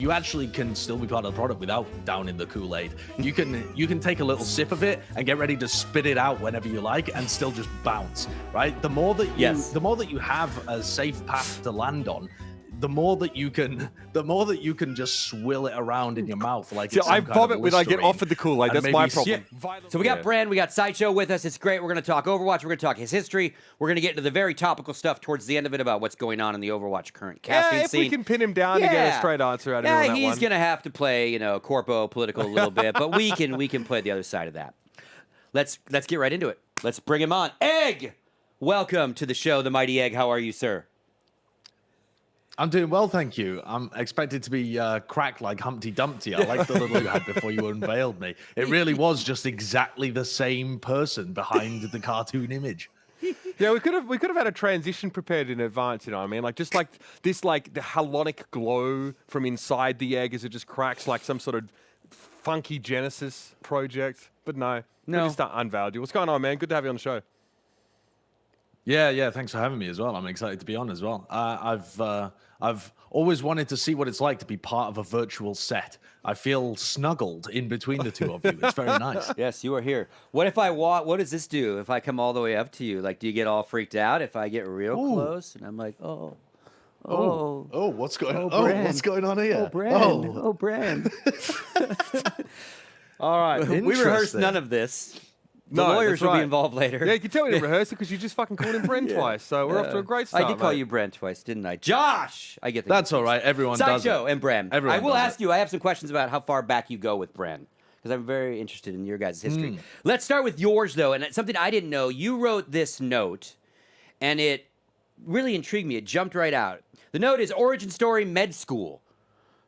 You actually can still be part of the product without downing the Kool-Aid. You can take a little sip of it and get ready to spit it out whenever you like and still just bounce, right? The more that you have a safe path to land on, the more that you can just swill it around in your mouth like it's I vomit when I get offered the Kool-Aid. That's my problem. So we got Bren, we got Sideshow with us. It's great. We're going to talk Overwatch. We're going to talk his history. We're going to get into the very topical stuff towards the end of it about what's going on in the Overwatch current casting if scene. we can pin him down to get a straight answer out of him on that he's one. going to have to play, corpo political a little bit, but we can play the other side of that. Let's get right into it. Let's bring him on. Egg, welcome to the show, the Mighty Egg. How are you, sir? I'm doing well, thank you. I'm expected to be cracked like Humpty Dumpty. I like the little you had before you unveiled me. It really was just exactly the same person behind the cartoon image. Yeah, we could have had a transition prepared in advance, you know what I mean? Like just like this, like the halonic glow from inside the egg as it just cracks like some sort of funky Genesis project. But no. We just unveiled you. What's going on, man? Good to have you on the show. Yeah, thanks for having me as well. I'm excited to be on as well. I've always wanted to see what it's like to be part of a virtual set. I feel snuggled in between the two of you. It's very nice. Yes, you are here. What does this do if I come all the way up to you? Like, do you get all freaked out if I get real close? And I'm like, what's going on? Bren. What's going on here? Bren. All right. We rehearsed none of this. The lawyers will be involved later. Yeah, you can tell we didn't rehearse it because you just fucking called him Bren twice. So we're off to a great start. I did call you Bren twice, didn't I? Josh! I get That's all right. Everyone does it. Sideshow and Bren. Everyone I will does ask you, I have some questions about how far back you go with Bren, because I'm very interested in your guys' history. Let's start with yours, though, and it's something I didn't know. You wrote this note, and it really intrigued me. It jumped right out. The note is origin story med school.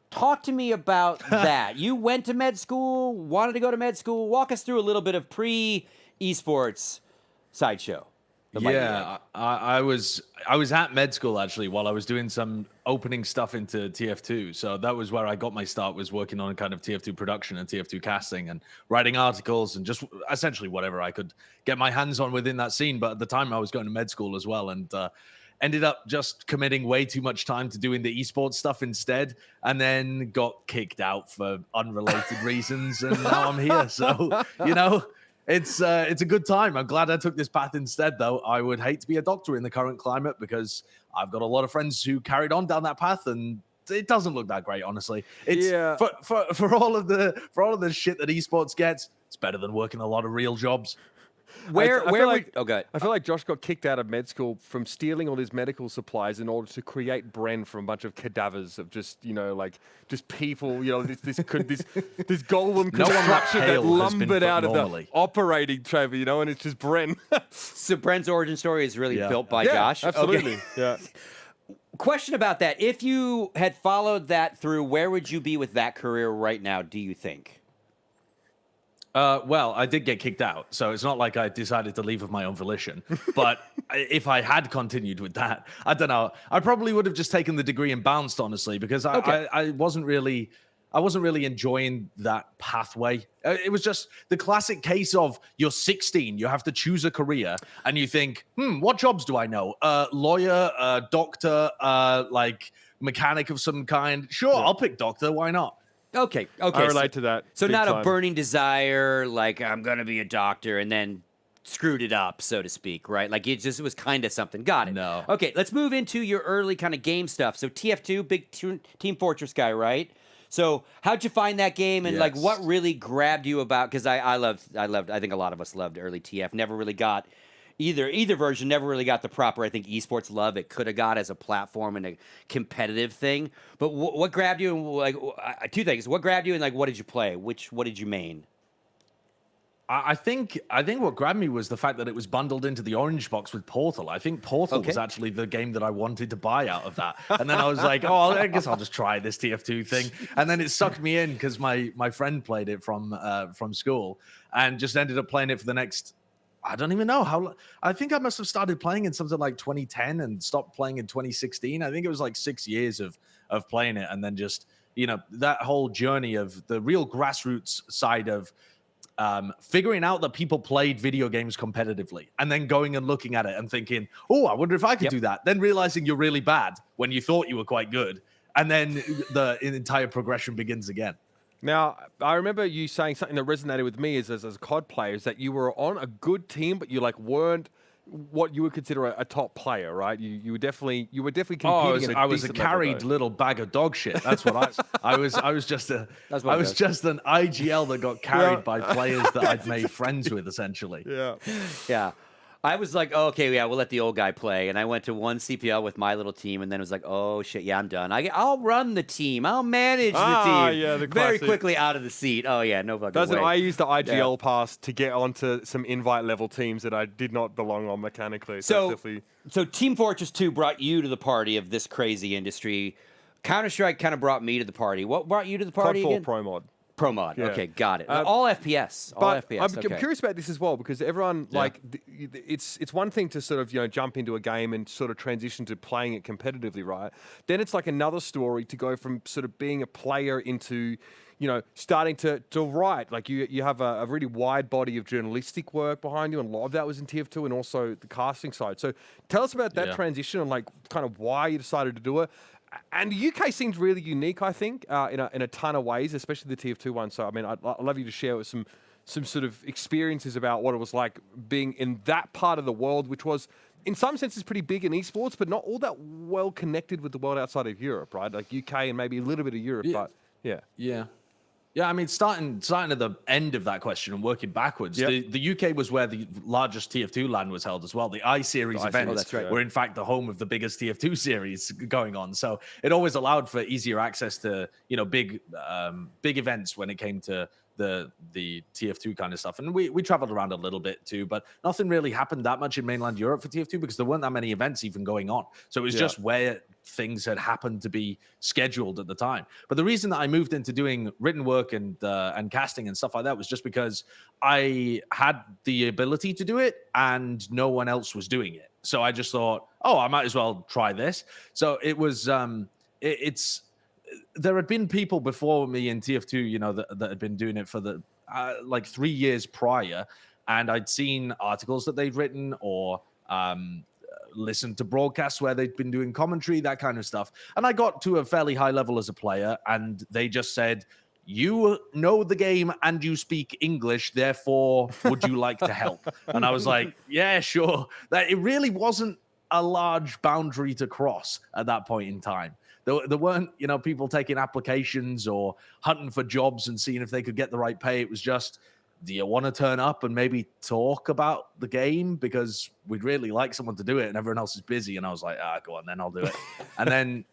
Talk to me about that. You went to med school, wanted to go to med school. Walk us through a little bit of Esports Sideshow. Yeah, I was at med school actually while I was doing some opening stuff into TF2. So that was where I got my start, was working on kind of TF2 production and TF2 casting and writing articles and just essentially whatever I could get my hands on within that scene. But at the time I was going to med school as well, and ended up just committing way too much time to doing the esports stuff instead, and then got kicked out for unrelated reasons, and now I'm here. So, it's a good time. I'm glad I took this path instead, though. I would hate to be a doctor in the current climate because I've got a lot of friends who carried on down that path, and it doesn't look that great, honestly. It's for all of the shit that esports gets, it's better than working a lot of real jobs. I feel like Josh got kicked out of med school from stealing all his medical supplies in order to create Bren from a bunch of cadavers of just people, this golem construction that lumbered out of the operating chamber, and it's just Bren. So Bren's origin story is really built by Josh? Absolutely. Okay. Yeah. Question about that. If you had followed that through, where would you be with that career right now, do you think? Well, I did get kicked out, so it's not like I decided to leave of my own volition. But if I had continued with that, I don't know. I probably would have just taken the degree and bounced, honestly, because I wasn't really enjoying that pathway. It was just the classic case of you're 16, you have to choose a career, and you think, what jobs do I know? Lawyer, doctor, like mechanic of some kind. Sure, I'll pick doctor. Why not? Okay. I relate to that. So not a burning desire, like I'm going to be a doctor, and then screwed it up, so to speak, right? Like it was kind of something. Got it. No. Okay, let's move into your early kind of game stuff. So TF2, big Team Fortress guy, right? So how'd you find that game, and like what really grabbed you about? Because I think a lot of us loved early TF. Never really got either version. Never really got the proper, I think, esports love it could have got as a platform and a competitive thing. But what grabbed you? And like two things. What grabbed you, and like what did you play? What did you main? I think what grabbed me was the fact that it was bundled into the orange box with Portal. I think Portal was actually the game that I wanted to buy out of that. And then I was like, I guess I'll just try this TF2 thing. And then it sucked me in because my friend played it from school and just ended up playing it for the next, I don't even know how. I think I must have started playing in something like 2010 and stopped playing in 2016. I think it was like 6 years of playing it. And then just, that whole journey of the real grassroots side of figuring out that people played video games competitively and then going and looking at it and thinking, I wonder if I could do that. Then realizing you're really bad when you thought you were quite good. and then the entire progression begins again. Now, I remember you saying something that resonated with me as a COD player, is that you were on a good team, but you like weren't what you would consider a top player, right? You were definitely competing. I was a carried little bag of dog shit. That's what I was. I was just an IGL that got carried by players that I'd made friends with, essentially. Yeah. I was like, oh, okay, yeah, we'll let the old guy play. And I went to one CPL with my little team, and then it was like, oh, shit, yeah, I'm done. I'll run the team. I'll manage the team. Yeah, the very classic. quickly out of the seat. Oh, yeah, no fucking way. I used the IGL pass to get onto some invite level teams that I did not belong on mechanically. So Team Fortress 2 brought you to the party of this crazy industry. Counter-Strike kind of brought me to the party. What brought you to the party COD 4 again? Pro Mod. Pro mod. Yeah. Okay, got it. All FPS. But FPS. I'm curious about this as well, because everyone it's one thing to sort of jump into a game and sort of transition to playing it competitively, right? Then it's like another story to go from sort of being a player into starting to write. Like you have a really wide body of journalistic work behind you, and a lot of that was in TF2 and also the casting side. So tell us about that transition and like kind of why you decided to do it. And the UK seems really unique, I think, in a ton of ways, especially the TF2 one. So, I mean, I'd love you to share with some sort of experiences about what it was like being in that part of the world, which was, in some senses, pretty big in esports, but not all that well connected with the world outside of Europe, right? Like UK and maybe a little bit of Europe, but yeah. Yeah, I mean, starting at the end of that question and working backwards, the UK was where the largest TF2 LAN was held as well. The I-Series events were, in fact, the home of the biggest TF2 series going on. So it always allowed for easier access to, big events when it came to the TF2 kind of stuff. And we traveled around a little bit too, but nothing really happened that much in mainland Europe for TF2 because there weren't that many events even going on. So it was just where things had happened to be scheduled at the time. But the reason that I moved into doing written work and casting and stuff like that was just because I had the ability to do it and no one else was doing it. So I just thought, I might as well try this. So it was there had been people before me in TF2, that had been doing it for the like 3 years prior, and I'd seen articles that they'd written or listened to broadcasts where they'd been doing commentary, that kind of stuff. And I got to a fairly high level as a player, and they just said, you know the game and you speak English, therefore, would you like to help? And I was like, yeah, sure. That it really wasn't a large boundary to cross at that point in time. There weren't, people taking applications or hunting for jobs and seeing if they could get the right pay. It was just, do you want to turn up and maybe talk about the game? Because we'd really like someone to do it and everyone else is busy. And I was like, go on, then I'll do it. And then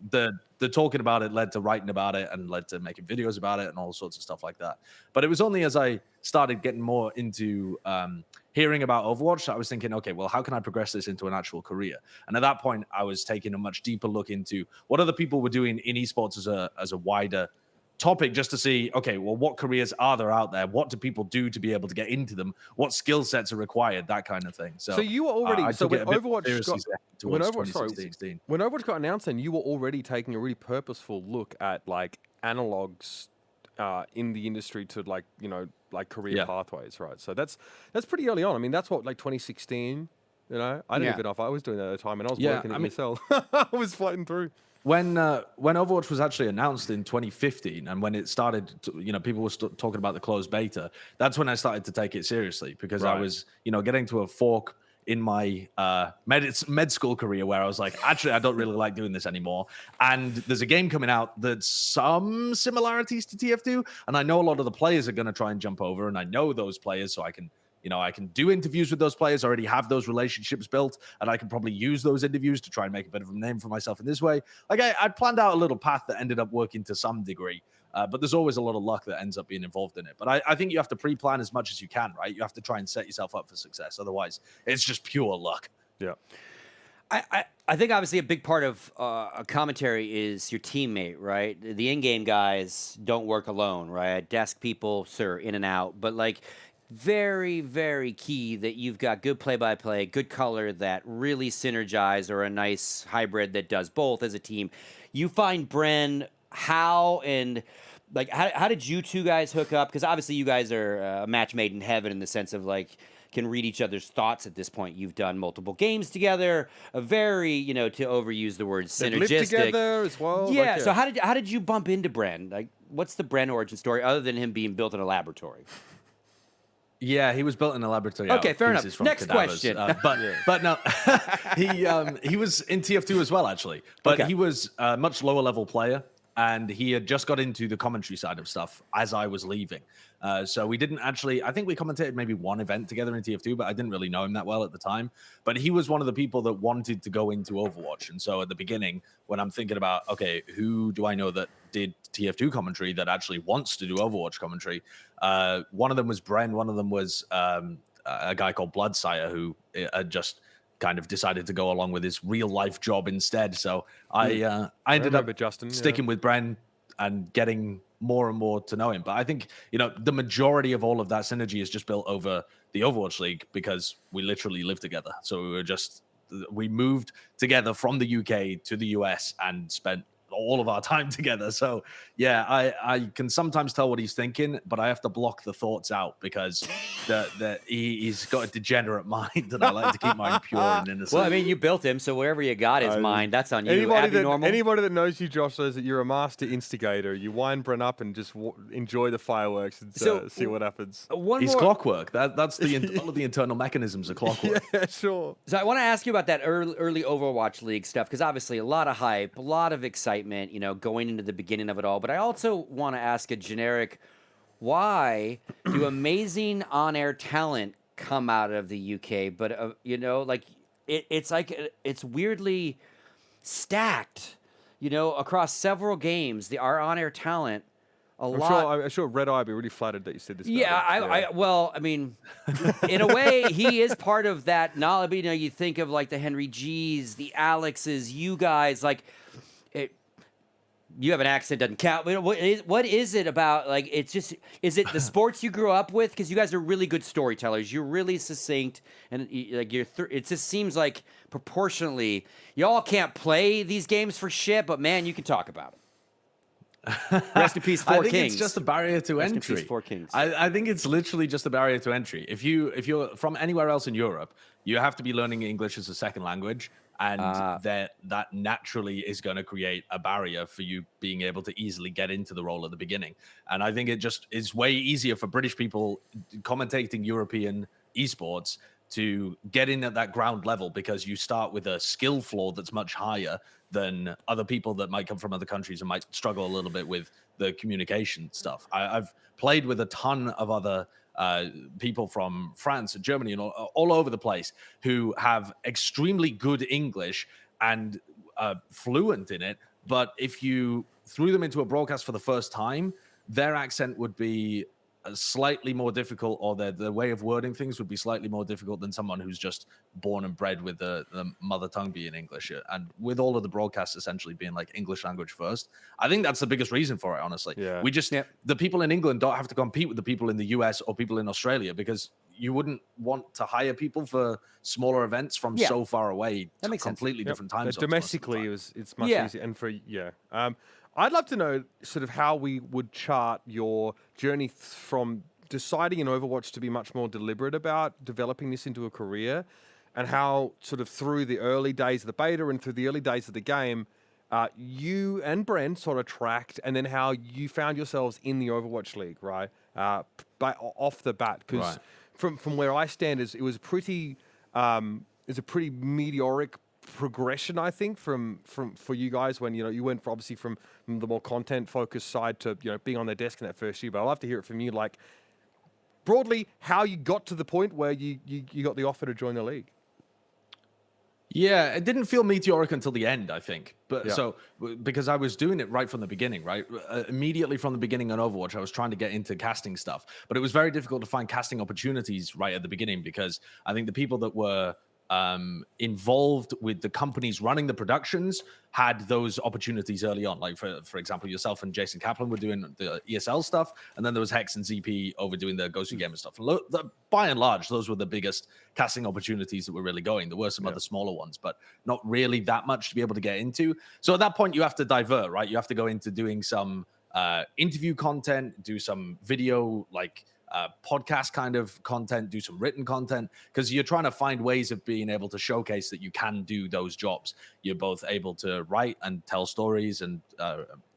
the talking about it led to writing about it and led to making videos about it and all sorts of stuff like that. But it was only as I started getting more into hearing about Overwatch that I was thinking, okay, well, how can I progress this into an actual career? And at that point, I was taking a much deeper look into what other people were doing in esports as a wider topic, just to see, okay, well, what careers are there out there? What do people do to be able to get into them? What skill sets are required? That kind of thing. So you were already when Overwatch got announced, then you were already taking a really purposeful look at like analogs in the industry to like career pathways, right? So that's pretty early on. I mean, that's what, like 2016. I didn't even know if I was doing that at the time, and I was working at myself. I was floating through. When Overwatch was actually announced in 2015, and when it started, people were talking about the closed beta, that's when I started to take it seriously, because I was, getting to a fork in my med school career where I was like, actually, I don't really like doing this anymore. And there's a game coming out that's some similarities to TF2, and I know a lot of the players are going to try and jump over, and I know those players, so I can do interviews with those players, already have those relationships built, and I can probably use those interviews to try and make a bit of a name for myself in this way. Like I planned out a little path that ended up working to some degree, but there's always a lot of luck that ends up being involved in it. But I think you have to pre-plan as much as you can, right? You have to try and set yourself up for success. Otherwise, it's just pure luck. Yeah. I think obviously a big part of a commentary is your teammate, right? The in-game guys don't work alone, right? Desk people, sir, in and out. But like, very, very key that you've got good play-by-play, good color that really synergize, or a nice hybrid that does both as a team. You find Bren, how did you two guys hook up? Because obviously you guys are a match made in heaven in the sense of like, can read each other's thoughts at this point. You've done multiple games together, a very, to overuse the word They've lived synergistic. together as well. Yeah. So how did you bump into Bren? Like, what's the Bren origin story other than him being built in a laboratory? Yeah, he was built in a laboratory. Okay, fair enough. From Next cadavers. question. But no, he was in TF2 as well, actually. But he was a much lower level player, and he had just got into the commentary side of stuff as I was leaving. So we didn't actually, I think we commentated maybe one event together in TF2, but I didn't really know him that well at the time. But he was one of the people that wanted to go into Overwatch. And so at the beginning, when I'm thinking about, okay, who do I know that did TF2 commentary that actually wants to do Overwatch commentary? One of them was Bren. One of them was a guy called Bloodsire, who had just kind of decided to go along with his real life job instead. So I ended up sticking with Bren and getting more and more to know him. But I think, the majority of all of that synergy is just built over the Overwatch League because we literally live together. So we moved together from the UK to the US and spent all of our time together. So yeah, I can sometimes tell what he's thinking, but I have to block the thoughts out because he's got a degenerate mind, and I like to keep mine pure and innocent. Well, I mean, you built him, so wherever you got his mind, that's on you. Anybody that knows you, Josh, knows that you're a master instigator. You wind Bren up and just enjoy the fireworks and see what happens. He's clockwork. That's all of the internal mechanisms of clockwork. Yeah, sure. So I want to ask you about that early Overwatch League stuff, because obviously a lot of hype, a lot of excitement, going into the beginning of it all. But I also want to ask a generic, why do amazing on-air talent come out of the UK? But, it's weirdly stacked, across several games. Our on-air talent, I'm sure Red Eye would be really flattered that you said this. Yeah, well, I mean, in a way, he is part of that knowledge. You think of like the Henry G's, the Alexes, you guys, like, you have an accent, doesn't count. What is it about? Like, is it the sports you grew up with? Because you guys are really good storytellers. You're really succinct, and it just seems like proportionally, y'all can't play these games for shit, but man, you can talk about it. Rest in peace, Four Kings. I think it's just a barrier to entry. Rest in peace, Four Kings. I think it's literally just a barrier to entry. If you're from anywhere else in Europe, you have to be learning English as a second language. And that naturally is going to create a barrier for you being able to easily get into the role at the beginning. And I think it just is way easier for British people commentating European esports to get in at that ground level, because you start with a skill floor that's much higher than other people that might come from other countries and might struggle a little bit with the communication stuff. I've played with a ton of other people from France and Germany and all over the place who have extremely good English and fluent in it. But if you threw them into a broadcast for the first time, their accent would be slightly more difficult, or the way of wording things would be slightly more difficult than someone who's just born and bred with the mother tongue being English, and with all of the broadcasts essentially being like English language first. I think that's the biggest reason for it, honestly. Yeah. The people in England don't have to compete with the people in the US or people in Australia, because you wouldn't want to hire people for smaller events from so far away. That makes completely different time zones. Domestically, it's much easier, and I'd love to know sort of how we would chart your journey from deciding in Overwatch to be much more deliberate about developing this into a career, and how sort of through the early days of the beta and through the early days of the game, you and Bren sort of tracked, and then how you found yourselves in the Overwatch League, right? Off the bat, because from where I stand, it was a pretty meteoric progression, I think, for you guys, when you went obviously from the more content focused side to being on their desk in that first year. But I'd love to hear it from you, like broadly, how you got to the point where you got the offer to join the league. Yeah, it didn't feel meteoric until the end, I think. But so, because I was doing it right from the beginning, right? Immediately from the beginning on Overwatch, I was trying to get into casting stuff. But it was very difficult to find casting opportunities right at the beginning, because I think the people that were involved with the companies running the productions had those opportunities early on. Like, for example, yourself and Jason Kaplan were doing the ESL stuff, and then there was Hex and ZP over doing the Ghostly Gamer stuff. By and large, those were the biggest casting opportunities that were really going. There were some other smaller ones, but not really that much to be able to get into. So at that point, you have to divert, right? You have to go into doing some interview content, do some video, like podcast kind of content, do some written content, because you're trying to find ways of being able to showcase that you can do those jobs. You're both able to write and tell stories and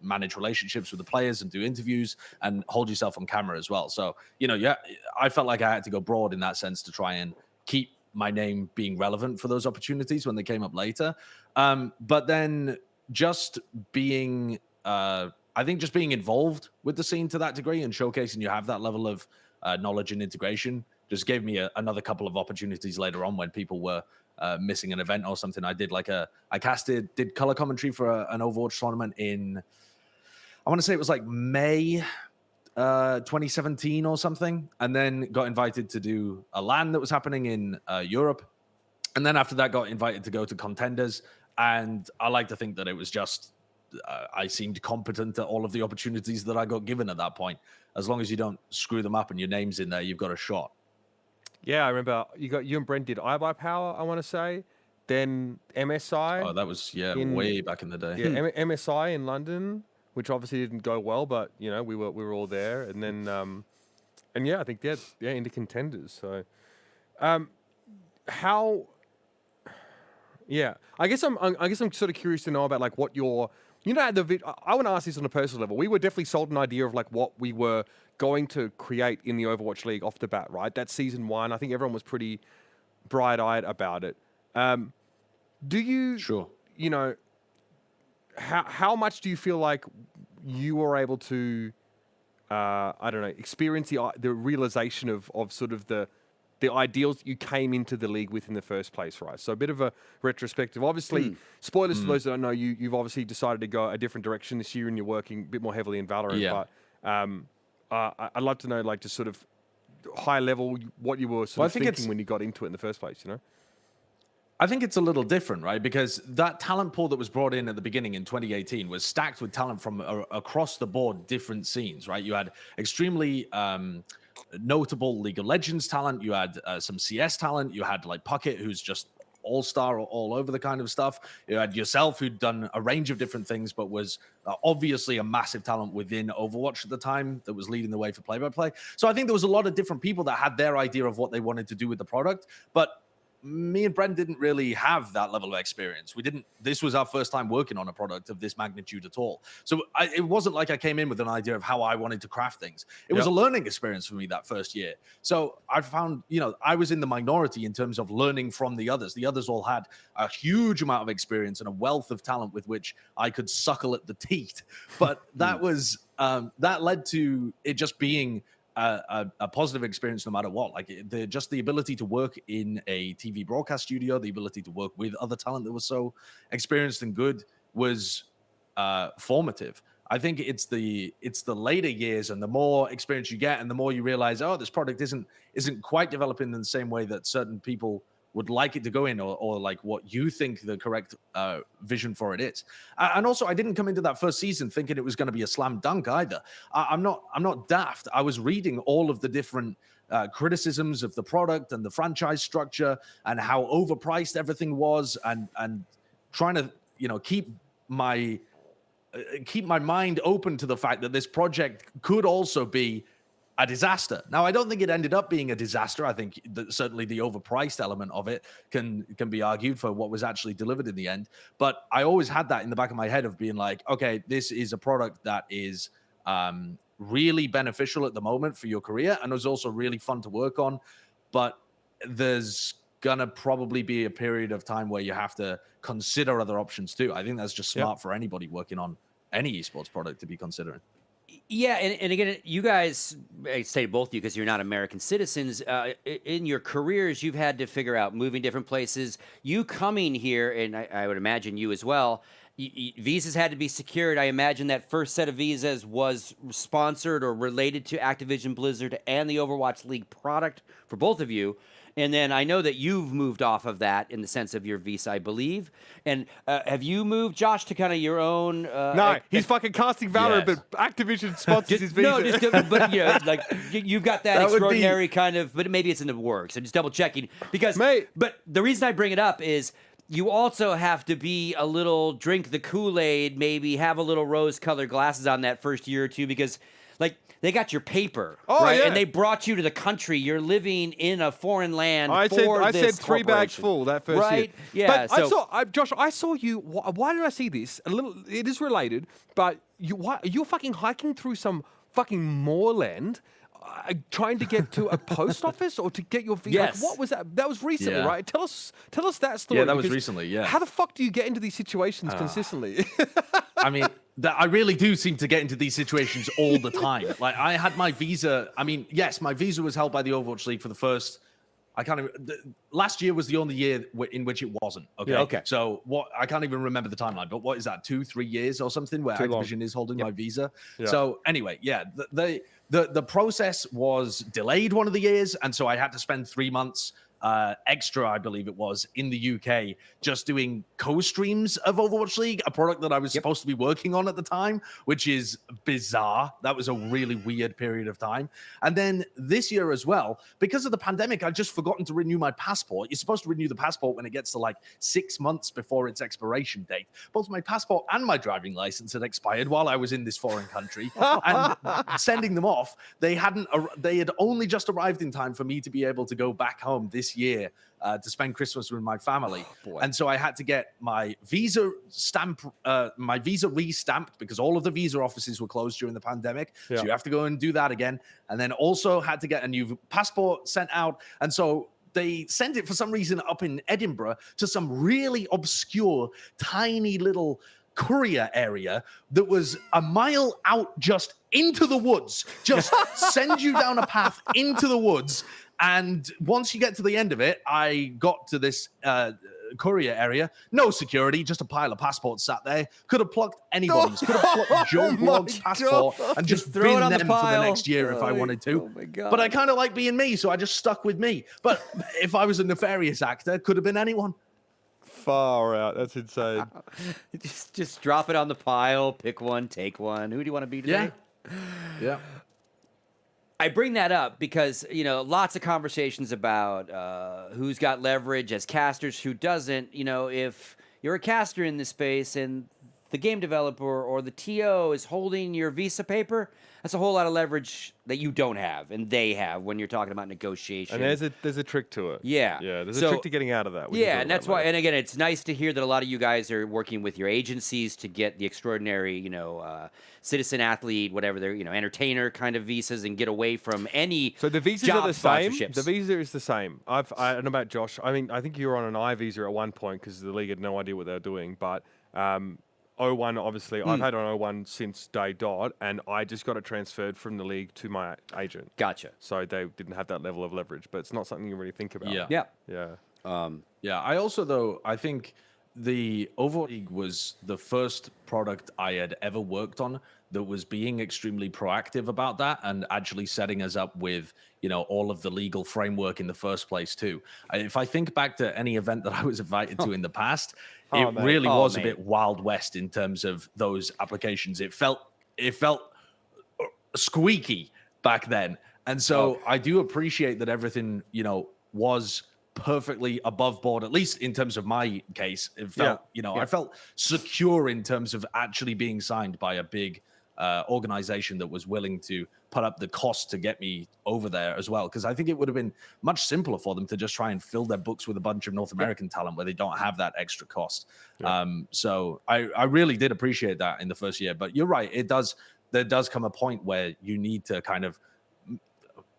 manage relationships with the players and do interviews and hold yourself on camera as well. So, yeah, I felt like I had to go broad in that sense to try and keep my name being relevant for those opportunities when they came up later. But then just being, I think just being involved with the scene to that degree and showcasing you have that level of knowledge and integration just gave me another couple of opportunities later on when people were missing an event or something. I did did color commentary for an Overwatch tournament in, I want to say it was like May 2017 or something, and then got invited to do a LAN that was happening in Europe. And then after that got invited to go to Contenders. And I like to think that it was just, I seemed competent at all of the opportunities that I got given at that point. As long as you don't screw them up and your name's in there, you've got a shot. Yeah, I remember you and Brent did iBuyPower, I want to say. Then MSI. Oh, that was, way back in the day. Yeah, MSI in London, which obviously didn't go well, but, we were all there. And then, and yeah, I think, into Contenders. So, how... Yeah, I guess I'm sort of curious to know about like what your, I want to ask this on a personal level. We were definitely sold an idea of like what we were going to create in the Overwatch League off the bat, right? That's season 1. I think everyone was pretty bright-eyed about it. Do you, sure, how much do you feel like you were able to, experience the realization of sort of the ideals you came into the league with in the first place, right? So a bit of a retrospective. Obviously, spoilers for those that don't know, you've obviously decided to go a different direction this year and you're working a bit more heavily in VALORANT. Yeah. But I'd love to know, like, just sort of high level, what you were sort of thinking when you got into it in the first place, I think it's a little different, right? Because that talent pool that was brought in at the beginning in 2018 was stacked with talent from across the board, different scenes, right? You had extremely notable League of Legends talent. You had some CS talent. You had like Puckett, who's just all-star all over the kind of stuff. You had yourself, who'd done a range of different things, but was obviously a massive talent within Overwatch at the time that was leading the way for play-by-play. So I think there was a lot of different people that had their idea of what they wanted to do with the product, but me and Bren didn't really have that level of experience. This was our first time working on a product of this magnitude at all. So it wasn't like I came in with an idea of how I wanted to craft things. It was a learning experience for me that first year. So I found, I was in the minority in terms of learning from the others. The others all had a huge amount of experience and a wealth of talent with which I could suckle at the teat. But that was, that led to it just being a positive experience no matter what. Like the ability to work in a TV broadcast studio, the ability to work with other talent that was so experienced and good was formative. I think it's the later years and the more experience you get and the more you realize, oh, this product isn't quite developing in the same way that certain people would like it to go in, or like what you think the correct vision for it is. And also, I didn't come into that first season thinking it was going to be a slam dunk either. I'm not daft. I was reading all of the different criticisms of the product and the franchise structure and how overpriced everything was, and trying to keep my mind open to the fact that this project could also be a disaster. Now, I don't think it ended up being a disaster. I think that certainly the overpriced element of it can be argued for what was actually delivered in the end. But I always had that in the back of my head of being like, okay, this is a product that is really beneficial at the moment for your career, and it was also really fun to work on. But there's gonna probably be a period of time where you have to consider other options too. I think that's just smart for anybody working on any esports product to be considering. Yeah, and again, you guys, I say both of you because you're not American citizens, in your careers, you've had to figure out moving different places. You coming here, and I would imagine you as well, visas had to be secured. I imagine that first set of visas was sponsored or related to Activision Blizzard and the Overwatch League product for both of you. And then I know that you've moved off of that in the sense of your visa, I believe. And have you moved, Josh, to kind of your own? No, he's fucking casting Valorant, but Activision sponsors his visa. No, but like you've got that extraordinary kind of, but maybe it's in the works. I'm just double checking because. But the reason I bring it up is you also have to be a little drink the Kool-Aid, maybe have a little rose-colored glasses on that first year or two because, like, they got your paper, right? Yeah. And they brought you to the country. You're living in a foreign land I said 3 bags full that first year. Right? Yeah. But Josh, I saw you. Why did I see this? A little. It is related, but you're fucking hiking through some fucking moorland. Trying to get to a post office or to get your visa. Yes. Like, what was that? That was recently, Yeah. right? Tell us that story. Yeah, that was because recently, yeah. How the fuck do you get into these situations consistently? I mean, I really do seem to get into these situations all the time. Like, I had my visa. I mean, yes, my visa was held by the Overwatch League for the first. Last year was the only year in which it wasn't. Okay. Yeah. Okay. So I can't even remember the timeline, but what is that? 2-3 years or something where Too long. Activision is holding my visa. Yeah. So anyway, yeah, the process was delayed one of the years, and so I had to spend 3 months extra, I believe it was, in the UK, just doing co-streams of Overwatch League, a product that I was supposed to be working on at the time, which is bizarre. That was a really weird period of time. And then this year as well, because of the pandemic, I'd just forgotten to renew my passport. You're supposed to renew the passport when it gets to like 6 months before its expiration date. Both my passport and my driving license had expired while I was in this foreign country. And sending them off, they had only just arrived in time for me to be able to go back home this year to spend Christmas with my family. And so I had to get my visa re-stamped because all of the visa offices were closed during the pandemic. Yeah. So you have to go and do that again. And then also had to get a new passport sent out. And so they sent it for some reason up in Edinburgh to some really obscure, tiny little courier area that was a mile out just into the woods. Just send you down a path into the woods. And once you get to the end of it, I got to this courier area. No security, just a pile of passports sat there. Could have plucked anybody's. Could have plucked Joe Blogg's passport and just throw it bin on the them for the pile. next year if I wanted to. Oh my God. But I kind of like being me, so I just stuck with me. But if I was a nefarious actor, could have been anyone. Far out. That's insane. just drop it on the pile, pick one, take one. Who do you want to be today? Yeah. I bring that up because, lots of conversations about who's got leverage as casters, who doesn't. If you're a caster in this space and the game developer or the TO is holding your visa paper, that's a whole lot of leverage that you don't have and they have when you're talking about negotiation. And there's a trick to it. Yeah. Yeah, there's a trick to getting out of that. Yeah, and that's why, and again, it's nice to hear that a lot of you guys are working with your agencies to get the extraordinary, citizen athlete, whatever they're, entertainer kind of visas and get away from any So the visas job are the same. sponsorships. The visa is the same. I don't know about Josh. I mean, I think you were on an I visa at one point because the league had no idea what they were doing. But O1, obviously, I've had an O1 since day dot, and I just got it transferred from the league to my agent. Gotcha. So they didn't have that level of leverage, but it's not something you really think about. Yeah. Yeah. Yeah. Yeah, I also, though, I think the Overwatch League was the first product I had ever worked on that was being extremely proactive about that and actually setting us up with, all of the legal framework in the first place, too. If I think back to any event that I was invited to in the past, it really was a bit Wild West in terms of those applications. It felt squeaky back then. And so I do appreciate that everything, was perfectly above board, at least in terms of my case. It felt, I felt secure in terms of actually being signed by a big organization that was willing to put up the cost to get me over there as well. Because I think it would have been much simpler for them to just try and fill their books with a bunch of North American talent where they don't have that extra cost. So I really did appreciate that in the first year. But you're right, there does come a point where you need to kind of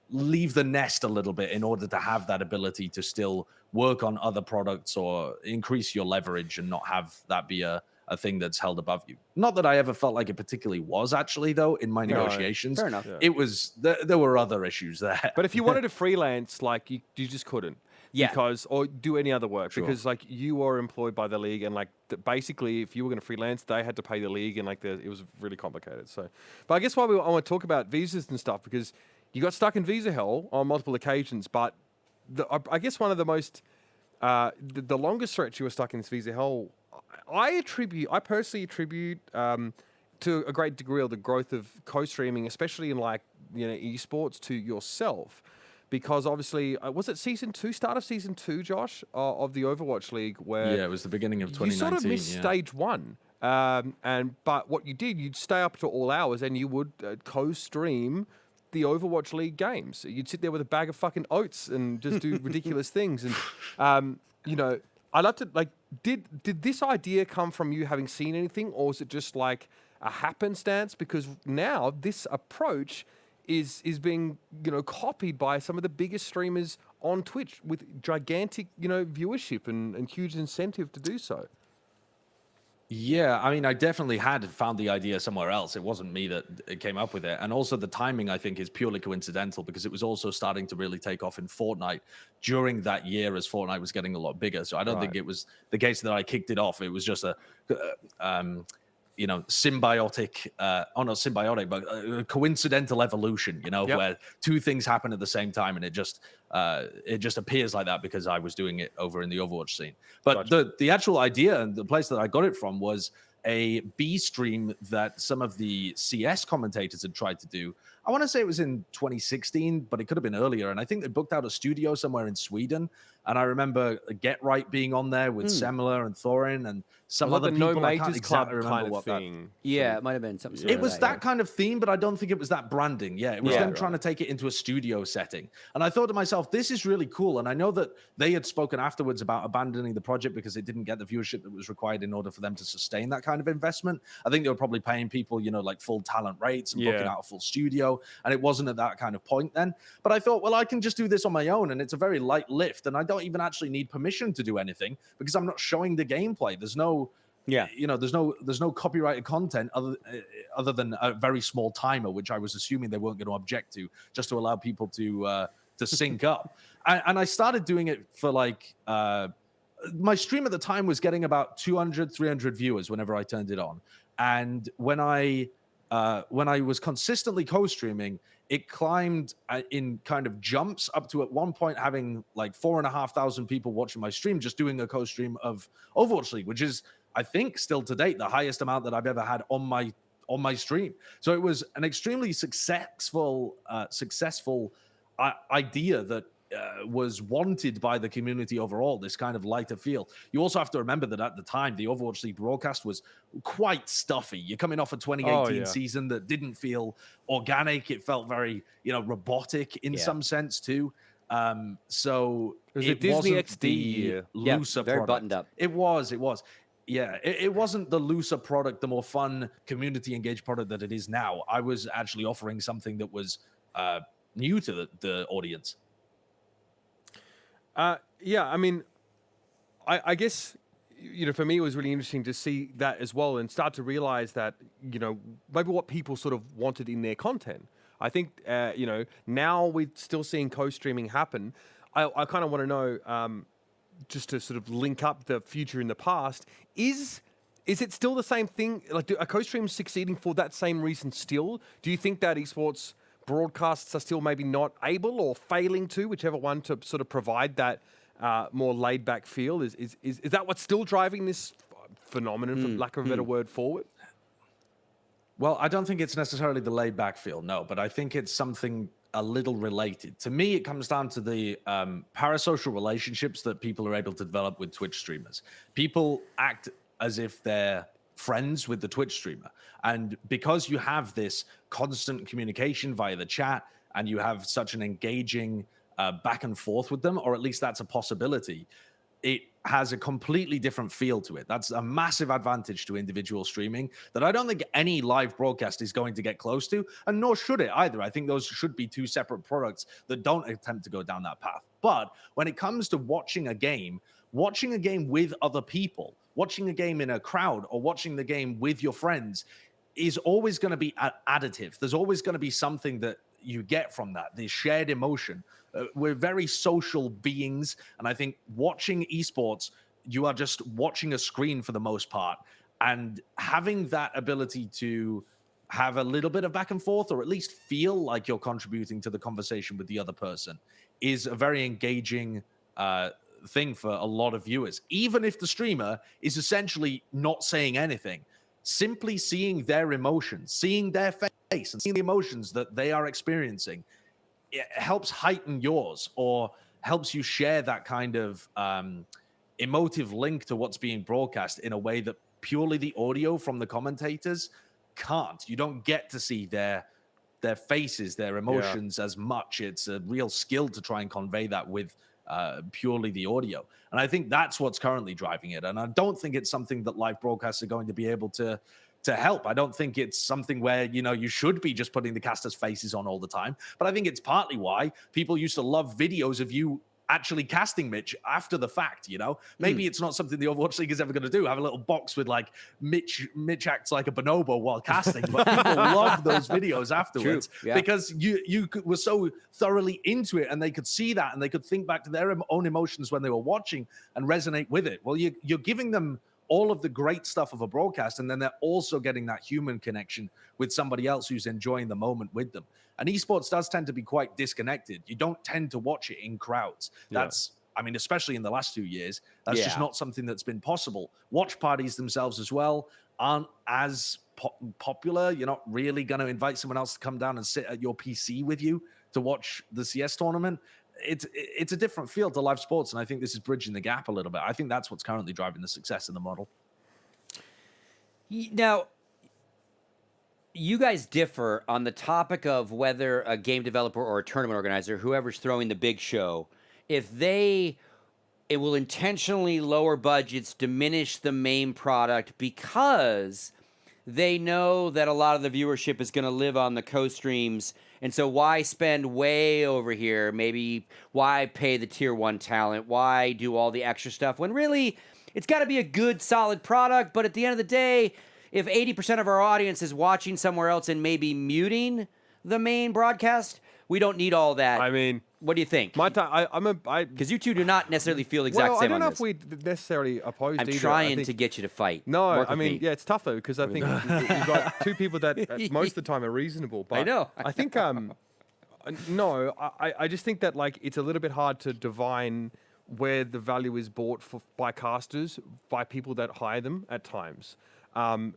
leave the nest a little bit in order to have that ability to still work on other products or increase your leverage and not have that be a thing that's held above you. Not that I ever felt like it particularly was, actually, though, in my negotiations. Fair enough. Yeah. It was, there were other issues there. But if you wanted to freelance, like you just couldn't. Yeah. Or do any other work. Sure. Because like you were employed by the league and like basically if you were going to freelance, they had to pay the league and like it was really complicated. So, but I guess why I want to talk about visas and stuff because you got stuck in visa hell on multiple occasions. But I guess one of the most, the longest stretch you were stuck in this visa hell, I personally attribute to a great degree of the growth of co-streaming, especially in like, esports to yourself. because obviously, was it season 2, start of season 2, Josh, of the Overwatch League, where Yeah, it was the beginning of you 2019. sort of missed yeah. stage 1. But what you did, you'd stay up to all hours and you would co-stream the Overwatch League games. You'd sit there with a bag of fucking oats and just do ridiculous things. And you know, I'd love to like, did this idea come from you having seen anything, or is it just like a happenstance? Because now this approach is being, you know, copied by some of the biggest streamers on Twitch with gigantic, you know, viewership and huge incentive to do so. Yeah, I mean, I definitely had found the idea somewhere else. It wasn't me that came up with it. And also the timing, I think, is purely coincidental because it was also starting to really take off in Fortnite during that year as Fortnite was getting a lot bigger. So I don't think it was the case that I kicked it off. It was just a, you know, symbiotic, not symbiotic, but a coincidental evolution, you know, where two things happen at the same time. And it just appears like that because I was doing it over in the Overwatch scene. But the actual idea and the place that I got it from was a B stream that some of the CS commentators had tried to do. I want to say it was in 2016, but it could have been earlier. And I think they booked out a studio somewhere in Sweden. And I remember Get Right being on there with Semler and Thorin and some other people. No I can't Majors exactly Club remember kind what of that. thing. Yeah, it might have been something. It was that kind of theme, but I don't think it was that branding. Yeah, it was them trying to take it into a studio setting. And I thought to myself, this is really cool. And I know that they had spoken afterwards about abandoning the project because it didn't get the viewership that was required in order for them to sustain that kind of investment. I think they were probably paying people, you know, like full talent rates and booking out a full studio. And it wasn't at that kind of point then. But I thought, well, I can just do this on my own. And it's a very light lift. And I don't even actually need permission to do anything because I'm not showing the gameplay. There's no... you know, there's no copyrighted content other than a very small timer, which I was assuming they weren't going to object to, just to allow people to sync up. And I started doing it for like my stream at the time was getting about 200, 300 viewers whenever I turned it on. And when I was consistently co-streaming, it climbed in kind of jumps up to at one point having like 4,500 people watching my stream, just doing a co-stream of Overwatch League, which is, I think, still to date, the highest amount that I've ever had on my stream. So it was an extremely successful idea that was wanted by the community overall, this kind of lighter feel. You also have to remember that at the time, the Overwatch League broadcast was quite stuffy. You're coming off a 2018 season that didn't feel organic. It felt very, you know, robotic in some sense too. So it was a Disney XD year. Looser very product. buttoned up. It was. Yeah, it wasn't the looser product, the more fun, community-engaged product that it is now. I was actually offering something that was new to the audience. Yeah, I mean, I guess, you know, for me, it was really interesting to see that as well and start to realize that, you know, maybe what people sort of wanted in their content. I think, you know, now we're still seeing co-streaming happen. I kind of want to know, just to sort of link up the future and the past, is it still the same thing? Like, are co-streams succeeding for that same reason still? Do you think that esports broadcasts are still maybe not able or failing to, whichever one, to sort of provide that more laid-back feel? Is that what's still driving this phenomenon, for lack of a better word, forward? Well, I don't think it's necessarily the laid-back feel, no, but I think it's something a little related. To me, it comes down to the parasocial relationships that people are able to develop with Twitch streamers. People act as if they're friends with the Twitch streamer. And because you have this constant communication via the chat and you have such an engaging back and forth with them, or at least that's a possibility, it has a completely different feel to it. That's a massive advantage to individual streaming that I don't think any live broadcast is going to get close to, and nor should it either. I think those should be two separate products that don't attempt to go down that path. But when it comes to watching a game with other people, watching a game in a crowd, or watching the game with your friends is always going to be additive. There's always going to be something that you get from that, the shared emotion. We're very social beings, and I think watching esports, you are just watching a screen for the most part, and having that ability to have a little bit of back and forth, or at least feel like you're contributing to the conversation with the other person, is a very engaging thing for a lot of viewers. Even if the streamer is essentially not saying anything, simply seeing their emotions, seeing their face, and seeing the emotions that they are experiencing it helps heighten yours or helps you share that kind of emotive link to what's being broadcast in a way that purely the audio from the commentators can't. You don't get to see their faces, their emotions as much. It's a real skill to try and convey that with purely the audio. And I think that's what's currently driving it. And I don't think it's something that live broadcasts are going to be able to help. I don't think it's something where, you should be just putting the casters' faces on all the time. But I think it's partly why people used to love videos of you actually casting Mitch after the fact. Maybe it's not something the Overwatch League is ever going to do, have a little box with like Mitch acts like a bonobo while casting, but people love those videos afterwards because you were so thoroughly into it, and they could see that and they could think back to their own emotions when they were watching and resonate with it. Well, you're giving them all of the great stuff of a broadcast, and then they're also getting that human connection with somebody else who's enjoying the moment with them. And esports does tend to be quite disconnected. You don't tend to watch it in crowds. That's, I mean, especially in the last 2 years, that's just not something that's been possible. Watch parties themselves as well aren't as popular. You're not really going to invite someone else to come down and sit at your PC with you to watch the CS tournament. It's a different feel to live sports, and I think this is bridging the gap a little bit. I think that's what's currently driving the success in the model. Now, you guys differ on the topic of whether a game developer or a tournament organizer, whoever's throwing the big show, if it will intentionally lower budgets, diminish the main product because they know that a lot of the viewership is going to live on the co-streams. And so why spend way over here? Maybe why pay the tier 1 talent? Why do all the extra stuff when really it's got to be a good, solid product? But at the end of the day, if 80% of our audience is watching somewhere else and maybe muting the main broadcast, we don't need all that. I mean, what do you think? Because you two do not necessarily feel the exact same. I don't know on if we necessarily opposed. I'm either. trying to get you to fight. No, Work I with mean, me. yeah, it's tough though because I think you've got two people that most of the time are reasonable. But I know. I think no, I just think that like it's a little bit hard to divine where the value is bought by casters, by people that hire them at times. And,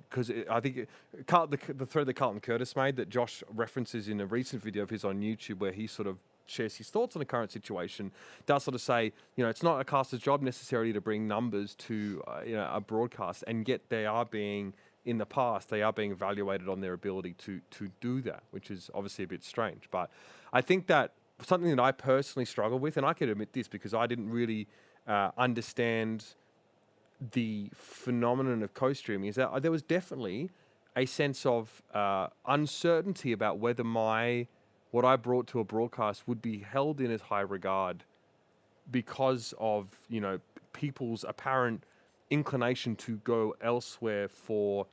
because I think the thread that Carlton Curtis made that Josh references in a recent video of his on YouTube where he sort of shares his thoughts on the current situation does sort of say, it's not a caster's job necessarily to bring numbers to, a broadcast, and yet they are being evaluated on their ability to do that, which is obviously a bit strange. But I think that something that I personally struggle with, and I can admit this because I didn't really understand the phenomenon of co-streaming, is that there was definitely a sense of uncertainty about whether what I brought to a broadcast would be held in as high regard because of people's apparent inclination to go elsewhere for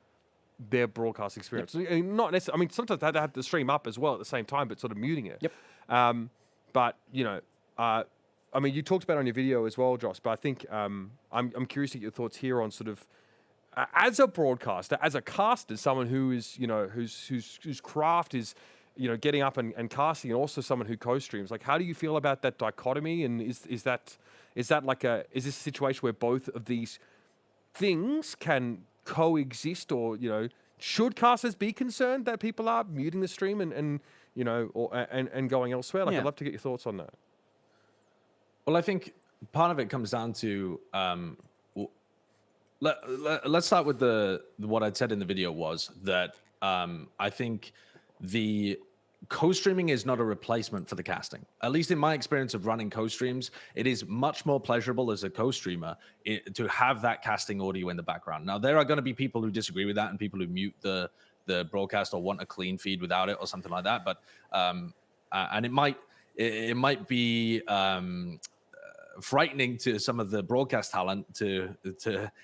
their broadcast experience. Yep. Not necessarily. I mean, sometimes they have the stream up as well at the same time, but sort of muting it. Yep. But I mean, you talked about it on your video as well, Josh, but I think I'm curious to get your thoughts here on sort of as a broadcaster, as a caster, someone who is whose craft is getting up and casting, and also someone who co-streams. Like, how do you feel about that dichotomy? And is this a situation where both of these things can coexist, or should casters be concerned that people are muting the stream and going elsewhere? Like, I'd love to get your thoughts on that. Well, I think part of it comes down to let's start with what I'd said in the video was that I think the co-streaming is not a replacement for the casting. At least in my experience of running co-streams, it is much more pleasurable as a co-streamer to have that casting audio in the background. Now, there are going to be people who disagree with that and people who mute the broadcast or want a clean feed without it or something like that. But and it might be frightening to some of the broadcast talent to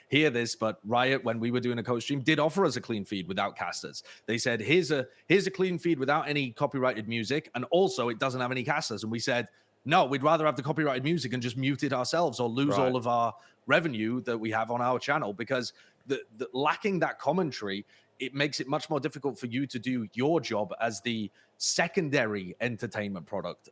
hear this, but Riot, when we were doing a co-stream, did offer us a clean feed without casters. They said, here's a clean feed without any copyrighted music, and also it doesn't have any casters. And we said, no, we'd rather have the copyrighted music and just mute it ourselves or lose all of our revenue that we have on our channel, because the lacking that commentary, it makes it much more difficult for you to do your job as the secondary entertainment product,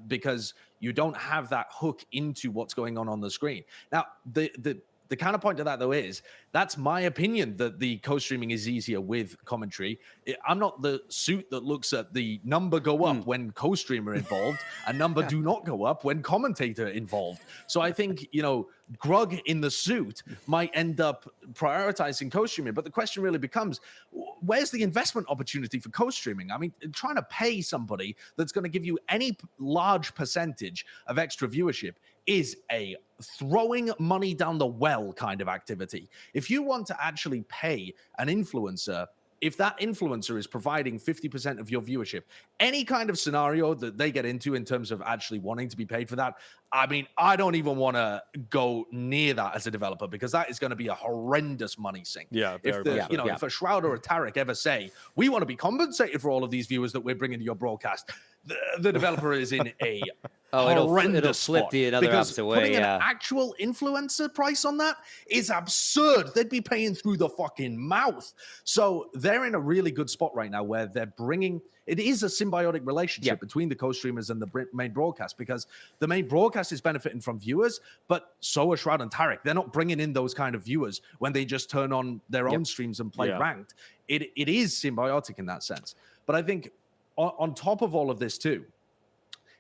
because you don't have that hook into what's going on the screen. Now, the the counterpoint to that, though, is that's my opinion that the co-streaming is easier with commentary. I'm not the suit that looks at the number go up when co-streamer involved and number do not go up when commentator involved. So I think, Grug in the suit might end up prioritizing co-streaming. But the question really becomes, where's the investment opportunity for co-streaming? I mean, trying to pay somebody that's going to give you any large percentage of extra viewership is a throwing money down the well kind of activity. If you want to actually pay an influencer, if that influencer is providing 50% of your viewership, any kind of scenario that they get into in terms of actually wanting to be paid for that, I mean, I don't even want to go near that as a developer, because that is going to be a horrendous money sink. Yeah, if if a Shroud or a Tarek ever say, we want to be compensated for all of these viewers that we're bringing to your broadcast, the developer is in a it'll flip spot, the other because opposite way. putting an actual influencer price on that is absurd. They'd be paying through the fucking mouth. So they're in a really good spot right now where they're bringing, it is a symbiotic relationship between the co-streamers and the main broadcast, because the main broadcast is benefiting from viewers, but so are Shroud and Tarek. They're not bringing in those kind of viewers when they just turn on their own streams and play ranked. It is symbiotic in that sense. But I think on top of all of this too,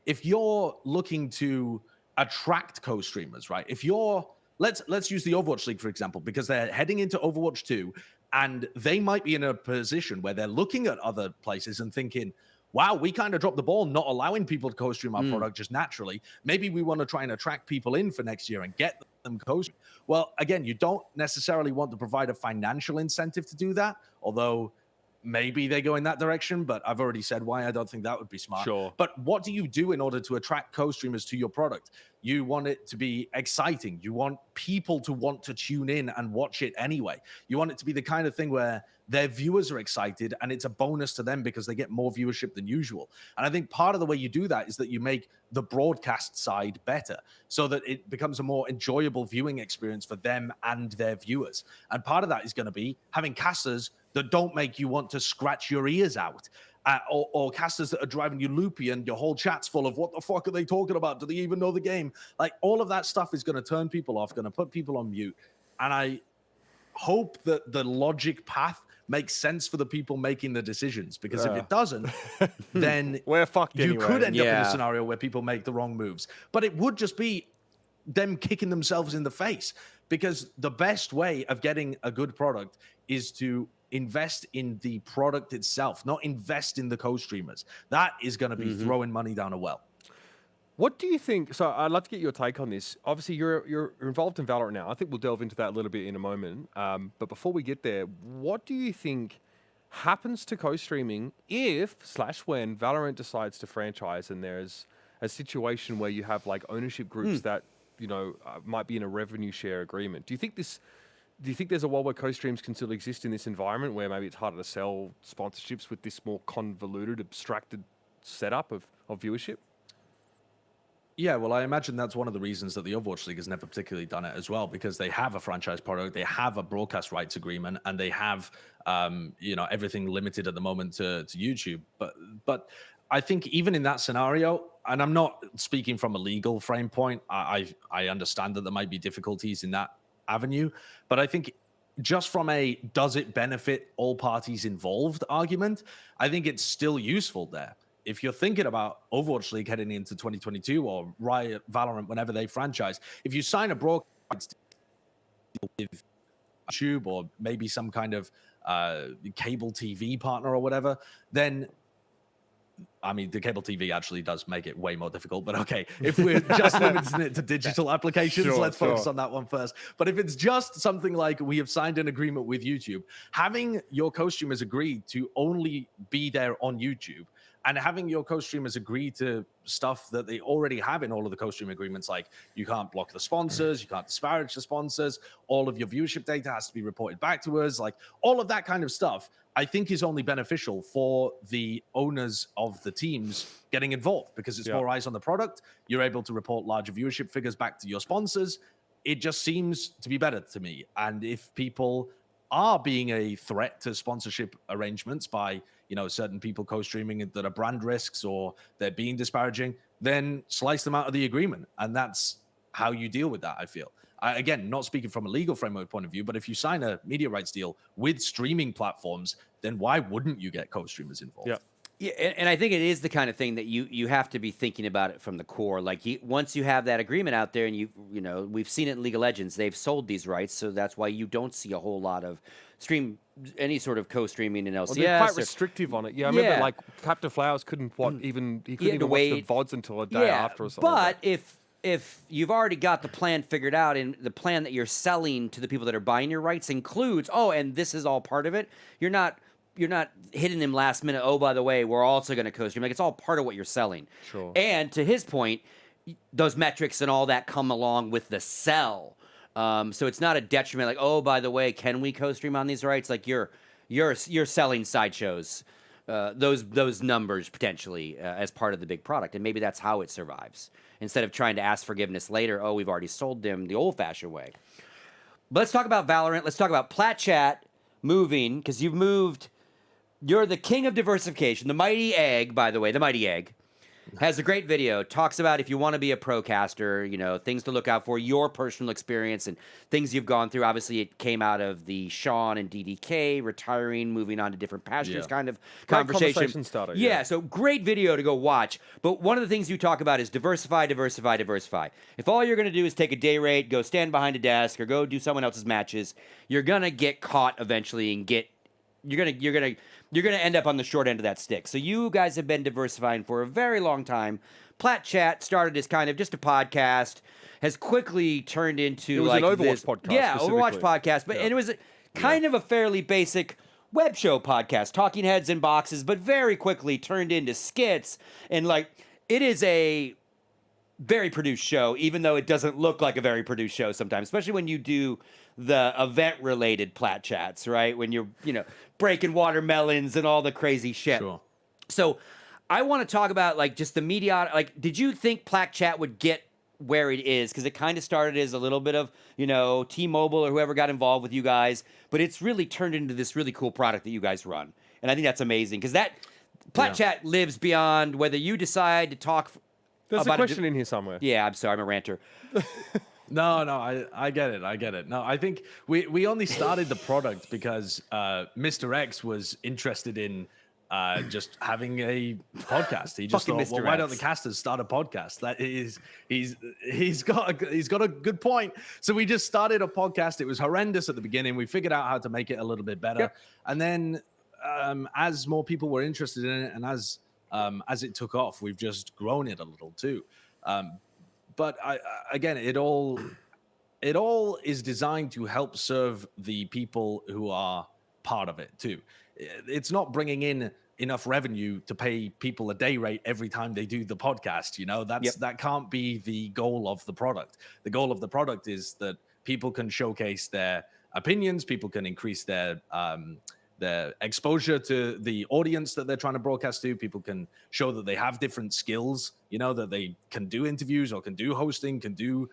if you're looking to attract co-streamers, right? If you're, let's use the Overwatch League, for example, because they're heading into Overwatch 2, and they might be in a position where they're looking at other places and thinking, wow, we kind of dropped the ball not allowing people to co-stream our product just naturally. Maybe we want to try and attract people in for next year and get them co-stream. Well, again, you don't necessarily want to provide a financial incentive to do that, although maybe they go in that direction, but I've already said why I don't think that would be smart. Sure. But what do you do in order to attract co-streamers to your product? You want it to be exciting. You want people to want to tune in and watch it anyway. You want it to be the kind of thing where their viewers are excited and it's a bonus to them because they get more viewership than usual. And I think part of the way you do that is that you make the broadcast side better so that it becomes a more enjoyable viewing experience for them and their viewers. And part of that is going to be having casters that don't make you want to scratch your ears out, or casters that are driving you loopy and your whole chat's full of what the fuck are they talking about? Do they even know the game? Like, all of that stuff is going to turn people off, going to put people on mute. And I hope that the logic path makes sense for the people making the decisions, because if it doesn't, then we're fucked you anyway. could end up in a scenario where people make the wrong moves. But it would just be them kicking themselves in the face, because the best way of getting a good product is to invest in the product itself, not invest in the co-streamers. That is going to be throwing money down a well. What do you think? So I'd love to get your take on this. Obviously, you're involved in VALORANT now. I think we'll delve into that a little bit in a moment. But before we get there, what do you think happens to co-streaming if/when VALORANT decides to franchise and there's a situation where you have like ownership groups that might be in a revenue share agreement? Do you think there's a world where co-streams can still exist in this environment where maybe it's harder to sell sponsorships with this more convoluted, abstracted setup of viewership? Yeah, well, I imagine that's one of the reasons that the Overwatch League has never particularly done it as well, because they have a franchise product, they have a broadcast rights agreement, and they have, everything limited at the moment to YouTube. But I think even in that scenario, and I'm not speaking from a legal frame point, I understand that there might be difficulties in that avenue, but I think just from a does it benefit all parties involved argument, I think it's still useful there. If you're thinking about Overwatch League heading into 2022 or Riot, Valorant, whenever they franchise, if you sign a broadcast with YouTube or maybe some kind of cable TV partner or whatever, then, I mean, the cable TV actually does make it way more difficult, but okay, if we're just limiting it to digital applications, let's focus on that one first. But if it's just something like we have signed an agreement with YouTube, having your co-streamers agree to only be there on YouTube, and having your co-streamers agree to stuff that they already have in all of the co-stream agreements, like you can't block the sponsors, you can't disparage the sponsors, all of your viewership data has to be reported back to us, like all of that kind of stuff, I think is only beneficial for the owners of the teams getting involved, because it's more eyes on the product. You're able to report larger viewership figures back to your sponsors. It just seems to be better to me. And if people are being a threat to sponsorship arrangements by, certain people co-streaming that are brand risks or they're being disparaging, then slice them out of the agreement. And that's how you deal with that, I feel. again, not speaking from a legal framework point of view, but if you sign a media rights deal with streaming platforms, then why wouldn't you get co-streamers involved? Yeah. Yeah, and I think it is the kind of thing that you have to be thinking about it from the core. Like once you have that agreement out there, and you know, we've seen it in League of Legends, they've sold these rights, so that's why you don't see a whole lot of any sort of co-streaming in LCS. Well, they're quite restrictive on it. Yeah, I remember like Captain Flowers couldn't he couldn't even watch the VODs until a day after or something. But if you've already got the plan figured out, and the plan that you're selling to the people that are buying your rights includes, and this is all part of it, you're not hitting them last minute. Oh, by the way, we're also going to co-stream. Like, it's all part of what you're selling. Sure. And to his point, those metrics and all that come along with the sell. So it's not a detriment. Like, oh, by the way, can we co-stream on these rights? Like, you're selling Sideshows, those numbers potentially as part of the big product, and maybe that's how it survives. Instead of trying to ask forgiveness later, oh, we've already sold them the old-fashioned way. But let's talk about Valorant. Let's talk about PlatChat moving, because you've moved. You're the king of diversification. The Mighty Egg, by the way, the Mighty Egg, has a great video. Talks about if you want to be a procaster, you know, things to look out for, your personal experience and things you've gone through. Obviously, it came out of the Sean and DDK retiring, moving on to different pastures kind of conversation starter, yeah, so great video to go watch. But one of the things you talk about is diversify, diversify, diversify. If all you're going to do is take a day rate, go stand behind a desk, or go do someone else's matches, you're going to get caught eventually and you're gonna end up on the short end of that stick. So you guys have been diversifying for a very long time. PlatChat started as kind of just a podcast, has quickly turned into an Overwatch podcast. Yeah, Overwatch podcast. But and it was kind of a fairly basic web show podcast, talking heads in boxes, but very quickly turned into skits. And like, it is a very produced show, even though it doesn't look like a very produced show sometimes, especially when you do the event-related plat chats, right? When you're, breaking watermelons and all the crazy shit. Sure. So I want to talk about, like, just the media. Like, did you think PlatChat would get where it is? Because it kind of started as a little bit of, T-Mobile or whoever got involved with you guys, but it's really turned into this really cool product that you guys run. And I think that's amazing, because that PlatChat lives beyond whether you decide to talk There's about a question in here somewhere. Yeah, I'm sorry, I'm a ranter. No, I get it. No, I think we only started the product because Mr. X was interested in just having a podcast. He just Fucking thought, Mr. well, why don't X. the casters start a podcast? That is, he's got a good point. So we just started a podcast. It was horrendous at the beginning. We figured out how to make it a little bit better, and then as more people were interested in it, and as it took off, we've just grown it a little too. But again, it all is designed to help serve the people who are part of it too. It's not bringing in enough revenue to pay people a day rate every time they do the podcast. That can't be the goal of the product. The goal of the product is that people can showcase their opinions, people can increase their exposure to the audience that they're trying to broadcast to. People can show that they have different skills, that they can do interviews or can do hosting, can do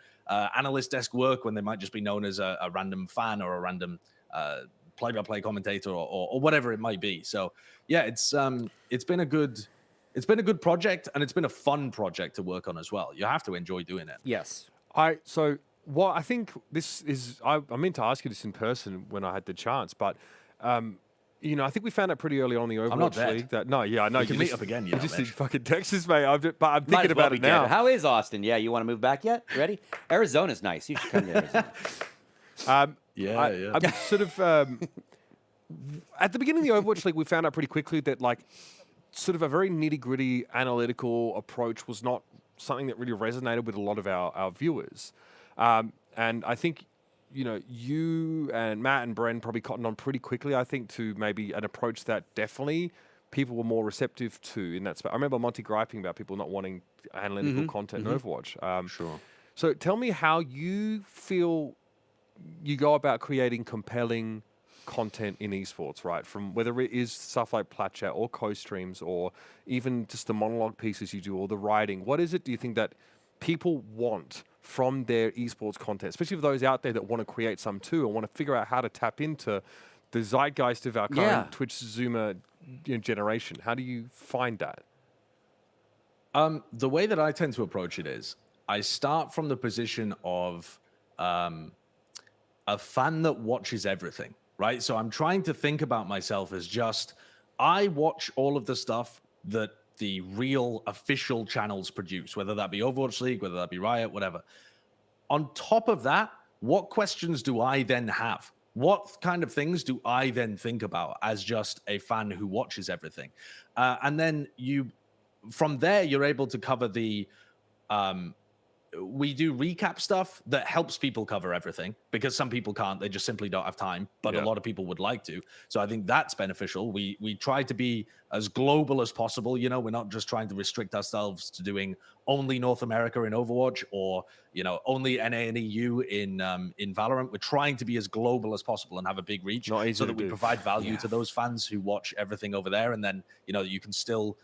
analyst desk work when they might just be known as a random fan or a random play-by-play commentator or whatever it might be. So yeah, it's been a good project, and it's been a fun project to work on as well. You have to enjoy doing it. Yes. I think this is, I meant to ask you this in person when I had the chance, but I think we found out pretty early on in the Overwatch League that I know we can meet up again. You're just in fucking Texas, mate. But I'm thinking about it now. How is Austin? Yeah, you want to move back yet? Ready? Arizona's nice. You should come to Arizona. I'm sort of at the beginning of the Overwatch League, we found out pretty quickly that sort of a very nitty-gritty analytical approach was not something that really resonated with a lot of our viewers, and I think. You and Matt and Bren probably cottoned on pretty quickly, I think, to maybe an approach that definitely people were more receptive to in that space. I remember Monty griping about people not wanting analytical content in Overwatch. Sure. So tell me how you feel you go about creating compelling content in esports, right? From whether it is stuff like PlatChat or co-streams or even just the monologue pieces you do or the writing. What is it, do you think, that people want from their esports content, especially for those out there that want to create some too and want to figure out how to tap into the zeitgeist of our current Twitch Zoomer generation? How do you find that? The way that I tend to approach it is I start from the position of a fan that watches everything, right? So I'm trying to think about myself as just, I watch all of the stuff that the real official channels produce, whether that be Overwatch League, whether that be Riot, whatever. On top of that, what questions do I then have? What kind of things do I then think about as just a fan who watches everything? And then from there, you're able to cover we do recap stuff that helps people cover everything, because some people can't, they just simply don't have time, but a lot of people would like to. So I think that's beneficial. We try to be as global as possible. You know, we're not just trying to restrict ourselves to doing only North America in Overwatch, or, you know, only NA and EU in Valorant. We're trying to be as global as possible and have a big reach, so that we provide value to those fans who watch everything over there. And then, you know, you can still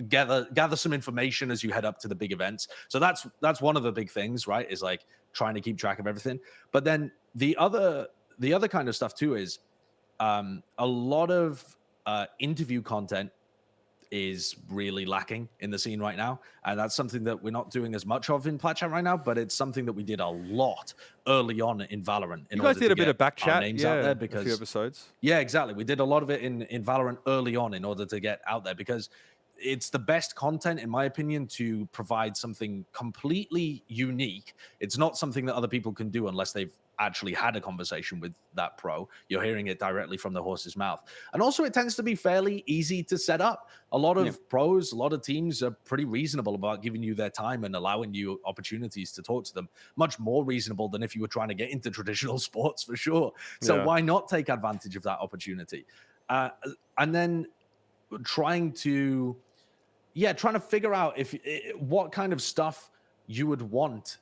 gather some information as you head up to the big events. So that's one of the big things, right? Is like trying to keep track of everything. But then the other kind of stuff too is a lot of interview content is really lacking in the scene right now, and that's something that we're not doing as much of in PlatChat right now, but it's something that we did a lot early on in Valorant. You guys did a bit of back chat, names out there, because a few episodes. Yeah, exactly. We did a lot of it in Valorant early on in order to get out there, because it's the best content, in my opinion, to provide something completely unique. It's not something that other people can do unless they've actually had a conversation with that pro. You're hearing it directly from the horse's mouth. And also, it tends to be fairly easy to set up. A lot of pros, a lot of teams are pretty reasonable about giving you their time and allowing you opportunities to talk to them. Much more reasonable than if you were trying to get into traditional sports, for sure. So why not take advantage of that opportunity? And then trying to figure out what kind of stuff you would want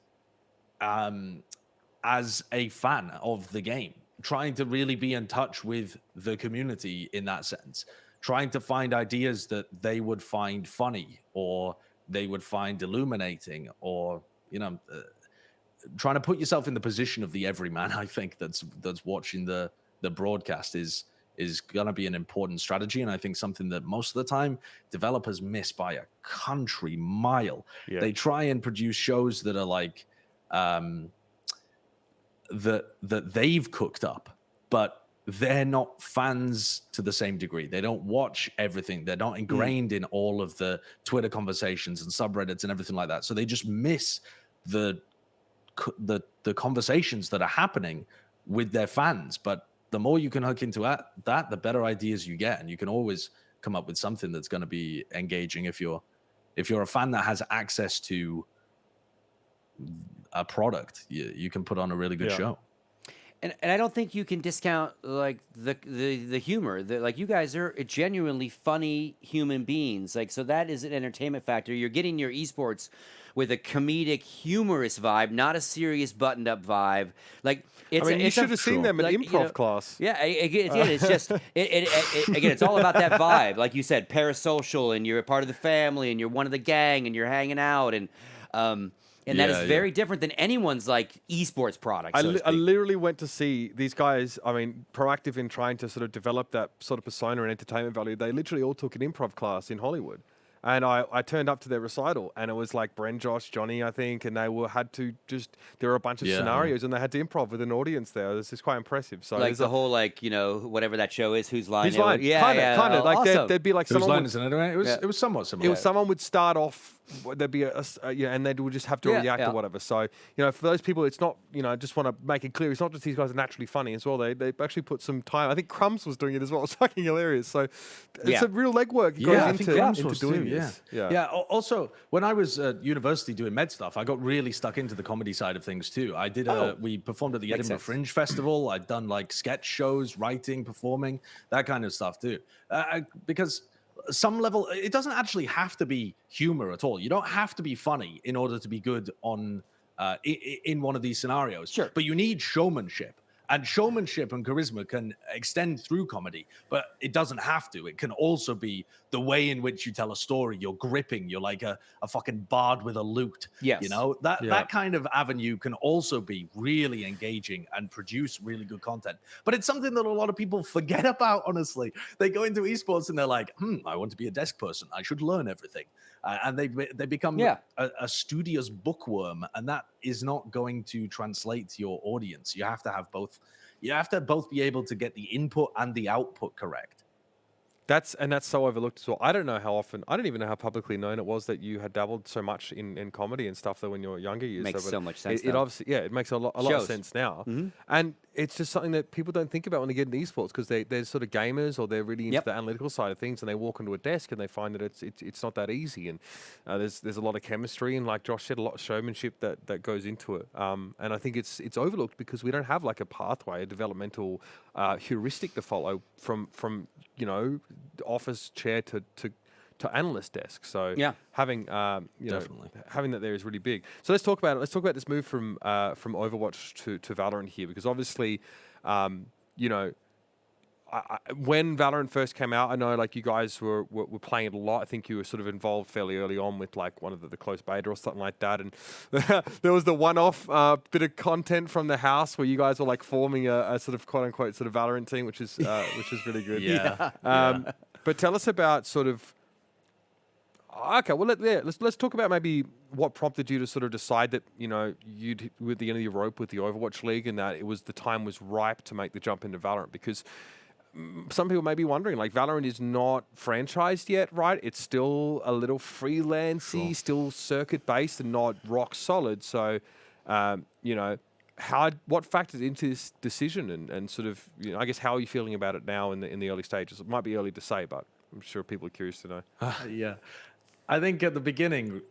as a fan of the game. Trying to really be in touch with the community in that sense. Trying to find ideas that they would find funny, or they would find illuminating, or, you know, trying to put yourself in the position of the everyman. I think that's watching the broadcast is going to be an important strategy, and I think something that most of the time developers miss by a country mile. They try and produce shows that are like that they've cooked up, but they're not fans to the same degree. They don't watch everything. They're not ingrained in all of the Twitter conversations and subreddits and everything like that. So they just miss the conversations that are happening with their fans. But the more you can hook into that, the better ideas you get, and you can always come up with something that's going to be engaging. If you're a fan that has access to a product, you can put on a really good show. And I don't think you can discount like the humor. Like, you guys are genuinely funny human beings. Like, so that is an entertainment factor. You're getting your esports with a comedic, humorous vibe, not a serious, buttoned-up vibe. Like, it's you should have seen them in improv class. Yeah, it's just again, it's all about that vibe. Like you said, parasocial, and you're a part of the family, and you're one of the gang, and you're hanging out, and that is very different than anyone's like esports product. I literally went to see these guys. I mean, proactive in trying to sort of develop that sort of persona and entertainment value. They literally all took an improv class in Hollywood. And I turned up to their recital, and it was like Bren, Josh, Johnny, I think, and they there were a bunch of scenarios, and they had to improv with an audience there. This is quite impressive. So like the whole, like, you know, whatever that show is, Whose Line? Whose Line? Kind of. Like, awesome. there'd be like Whose someone Line is it anyway? It was somewhat similar. Someone would start off, there'd be and they would just have to react or whatever. So, you know, for those people, it's not, you know, I just want to make it clear, it's not just these guys are naturally funny as well. They actually put some time. I think Crumbs was doing it as well. It's fucking hilarious. So it's a real legwork goes into doing this. Yeah. Also, when I was at university doing med stuff, I got really stuck into the comedy side of things too. I did we performed at the Edinburgh Fringe Festival. I'd done like sketch shows, writing, performing, that kind of stuff too. Because some level, it doesn't actually have to be humor at all. You don't have to be funny in order to be good on in one of these scenarios. Sure. But you need showmanship. And showmanship and charisma can extend through comedy, but it doesn't have to. It can also be the way in which you tell a story. You're gripping. You're like a fucking bard with a lute. Yes. You know, that kind of avenue can also be really engaging and produce really good content. But it's something that a lot of people forget about, honestly. They go into esports and they're like, I want to be a desk person. I should learn everything. And they become a studious bookworm. And that is not going to translate to your audience. You have to have both. You have to both be able to get the input and the output correct. That's so overlooked as well. I don't know how often. I don't even know how publicly known it was that you had dabbled so much in comedy and stuff though when you were younger years. Makes so much sense. It obviously, yeah, it makes a lot of sense now. And it's just something that people don't think about when they get into esports because they're sort of gamers or they're really into the analytical side of things, and they walk into a desk and they find that it's not that easy. And there's a lot of chemistry and, like Josh said, a lot of showmanship that goes into it. And I think it's overlooked because we don't have like a pathway, a developmental heuristic to follow from office chair to analyst desk. So having having that there is really big. So let's talk about it. Let's talk about this move from Overwatch to Valorant here, because obviously, when Valorant first came out, I know like you guys were playing it a lot. I think you were sort of involved fairly early on with like one of the close beta or something like that. And there was the one-off bit of content from the house where you guys were like forming a sort of quote unquote sort of Valorant team, which is really good. But tell us about sort of. Okay, well let's talk about maybe what prompted you to sort of decide that you'd with the end of your rope with the Overwatch League, and that the time was ripe to make the jump into Valorant, because some people may be wondering, like, Valorant is not franchised yet, right? It's still a little freelancey, still circuit based and not rock solid. So, what factors into this decision, and sort of, I guess, how are you feeling about it now in the early stages? It might be early to say, but I'm sure people are curious to know. Yeah. I think at the beginning,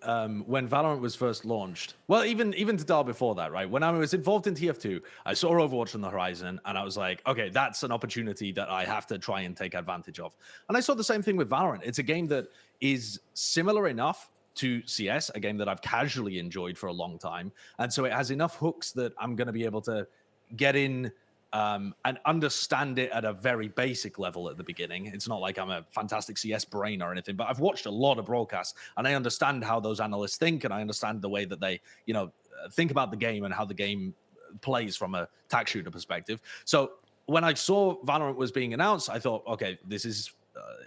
when Valorant was first launched, well, even to dial before that, right? When I was involved in TF2, I saw Overwatch on the horizon, and I was like, okay, that's an opportunity that I have to try and take advantage of. And I saw the same thing with Valorant. It's a game that is similar enough to CS, a game that I've casually enjoyed for a long time. And so it has enough hooks that I'm going to be able to get in and understand it at a very basic level at the beginning. It's not like I'm a fantastic CS brain or anything, but I've watched a lot of broadcasts and I understand how those analysts think, and I understand the way that they, think about the game and how the game plays from a tac shooter perspective. So when I saw Valorant was being announced, I thought, okay, this is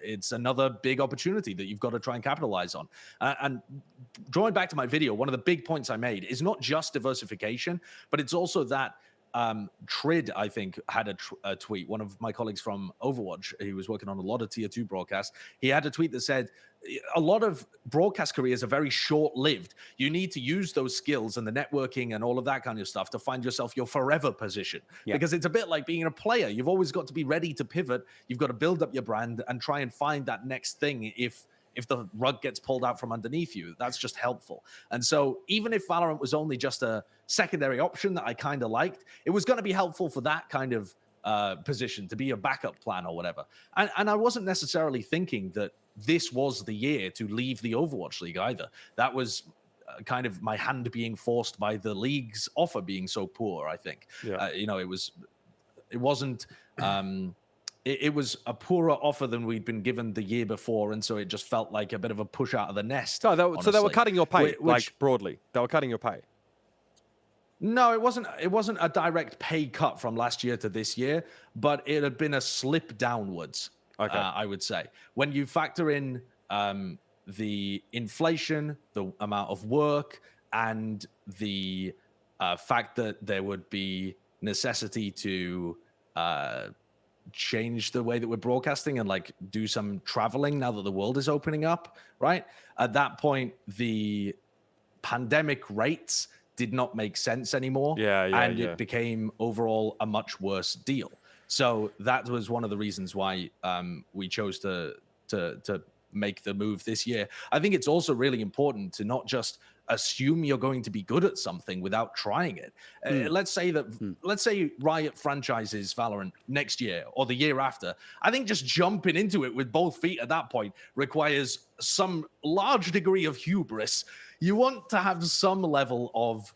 it's another big opportunity that you've got to try and capitalize on. And drawing back to my video, one of the big points I made is not just diversification, but it's also that Trid, I think, had a tweet. One of my colleagues from Overwatch, he was working on a lot of tier 2 broadcasts. He had a tweet that said, a lot of broadcast careers are very short-lived. You need to use those skills and the networking and all of that kind of stuff to find yourself your forever position. Because it's a bit like being a player. You've always got to be ready to pivot. You've got to build up your brand and try and find that next thing if the rug gets pulled out from underneath you. That's just helpful. And so even if Valorant was only just a secondary option that I kind of liked, it was going to be helpful for that kind of position, to be a backup plan or whatever. And I wasn't necessarily thinking that this was the year to leave the Overwatch League either. That was kind of my hand being forced by the league's offer being so poor, I think. It wasn't... It was a poorer offer than we'd been given the year before, and so it just felt like a bit of a push out of the nest. So they were cutting your pay, like broadly. They were cutting your pay. No, it wasn't. It wasn't a direct pay cut from last year to this year, but it had been a slip downwards. Okay. I would say when you factor in the inflation, the amount of work, and the fact that there would be necessity to change the way that we're broadcasting and like do some traveling now that the world is opening up, right? At that point, the pandemic rates did not make sense anymore. It became overall a much worse deal. So that was one of the reasons why we chose to make the move this year. I think it's also really important to not just assume you're going to be good at something without trying it. Let's say Riot franchises Valorant next year or the year after. I think just jumping into it with both feet at that point requires some large degree of hubris. You want to have some level of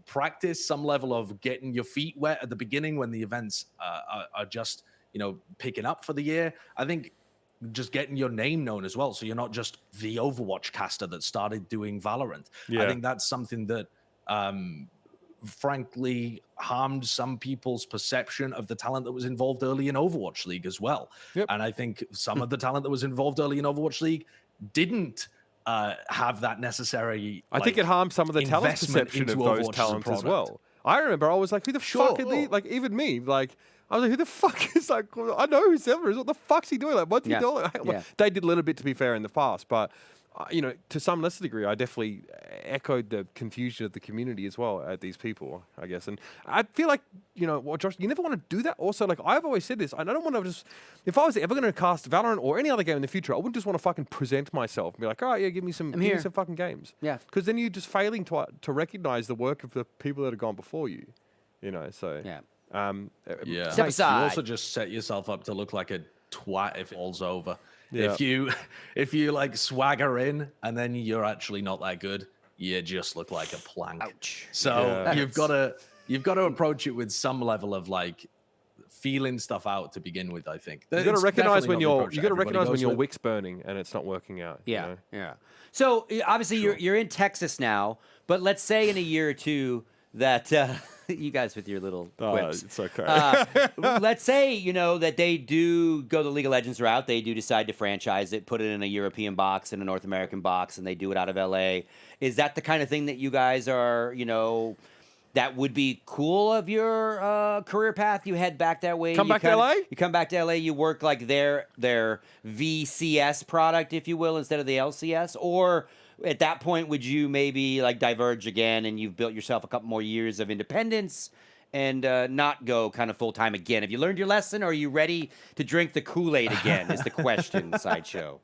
practice, some level of getting your feet wet at the beginning when the events are just, picking up for the year. I think just getting your name known as well, so you're not just the Overwatch caster that started doing Valorant. I think that's something that frankly harmed some people's perception of the talent that was involved early in Overwatch League as well. And I think some of the talent that was involved early in Overwatch League didn't have that necessary. I think it harms some of the talent investment perception of into those Overwatch as a talents as product. well. I remember I was like, who the fuck are these? Like, even me, like, I was like, who the fuck is like, I know who Silver is. What the fuck's he doing? Like, what's he doing? Like, they did a little bit, to be fair, in the past, but, you know, to some lesser degree, I definitely echoed the confusion of the community as well at these people, I guess. And I feel like, you know, well, Josh, you never want to do that. Also, like, I've always said this, I don't want to just, if I was ever going to cast Valorant or any other game in the future, I wouldn't just want to fucking present myself and be like, all right, yeah, give me some fucking games. Yeah. Because then you're just failing to recognize the work of the people that have gone before you, you know, so. Yeah. Yeah. Step You aside. also just set yourself up to look like a twat if it all's over. Yeah. If you like swagger in and then you're actually not that good, you just look like a plank. Ouch. So you've got to approach it with some level of like feeling stuff out to begin with. I think You got to recognize when your with. wick's burning and it's not working out. Yeah, You know? yeah. So obviously you're in Texas now, but let's say in a year or two that you guys with your little quips. It's okay. Let's say, you know, that they do go the League of Legends route. They do decide to franchise it, put it in a European box and a North American box, and they do it out of LA. Is that the kind of thing that you guys are, you know, that would be cool of your career path? You head back that way. Come back to LA? You come back to LA, you work like their VCS product, if you will, instead of the LCS? Or at that point, would you maybe like diverge again and you've built yourself a couple more years of independence and not go kind of full-time again? Have you learned your lesson, or are you ready to drink the Kool-Aid again is the question, Sideshow.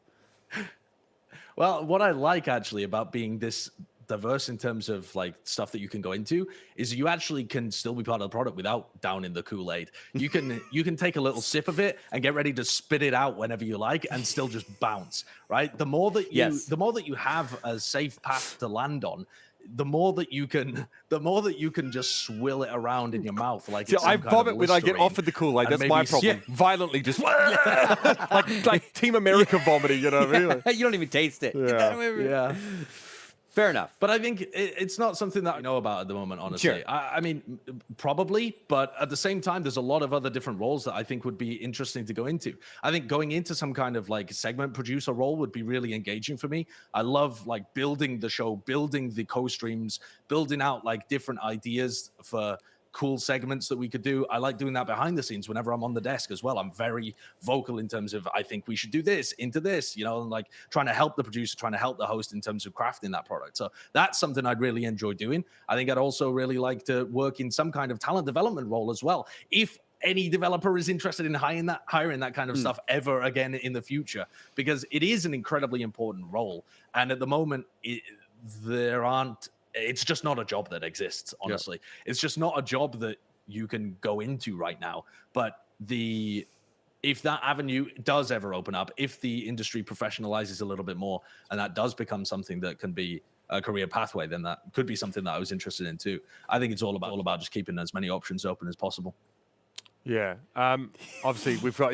Well, what I like actually about being this diverse in terms of like stuff that you can go into is you actually can still be part of the product without downing the Kool-Aid. You can take a little sip of it and get ready to spit it out whenever you like and still just bounce, right? The more that you have a safe path to land on, the more that you can just swill it around in your mouth like See, it's some I kind vomit of when I get Listerine offered the Kool-Aid. and That's my maybe problem. Violently just like Team America vomiting, you know what I mean? You don't even taste it. Yeah. Fair enough. But I think it's not something that I know about at the moment, honestly. Sure. I mean, probably, but at the same time, there's a lot of other different roles that I think would be interesting to go into. I think going into some kind of like segment producer role would be really engaging for me. I love like building the show, building the co-streams, building out like different ideas for cool segments that we could do. I like doing that behind the scenes whenever I'm on the desk as well. I'm very vocal in terms of, I think we should do this into this, you know, and like trying to help the producer, trying to help the host in terms of crafting that product. So that's something I'd really enjoy doing. I think I'd also really like to work in some kind of talent development role as well. If any developer is interested in hiring that kind of stuff ever again in the future, because it is an incredibly important role. And at the moment, it's just not a job that exists, honestly. It's just not a job that you can go into right now. But if that avenue does ever open up, if the industry professionalizes a little bit more, and that does become something that can be a career pathway, then that could be something that I was interested in too. I think it's all about just keeping as many options open as possible. Yeah. Obviously, we've got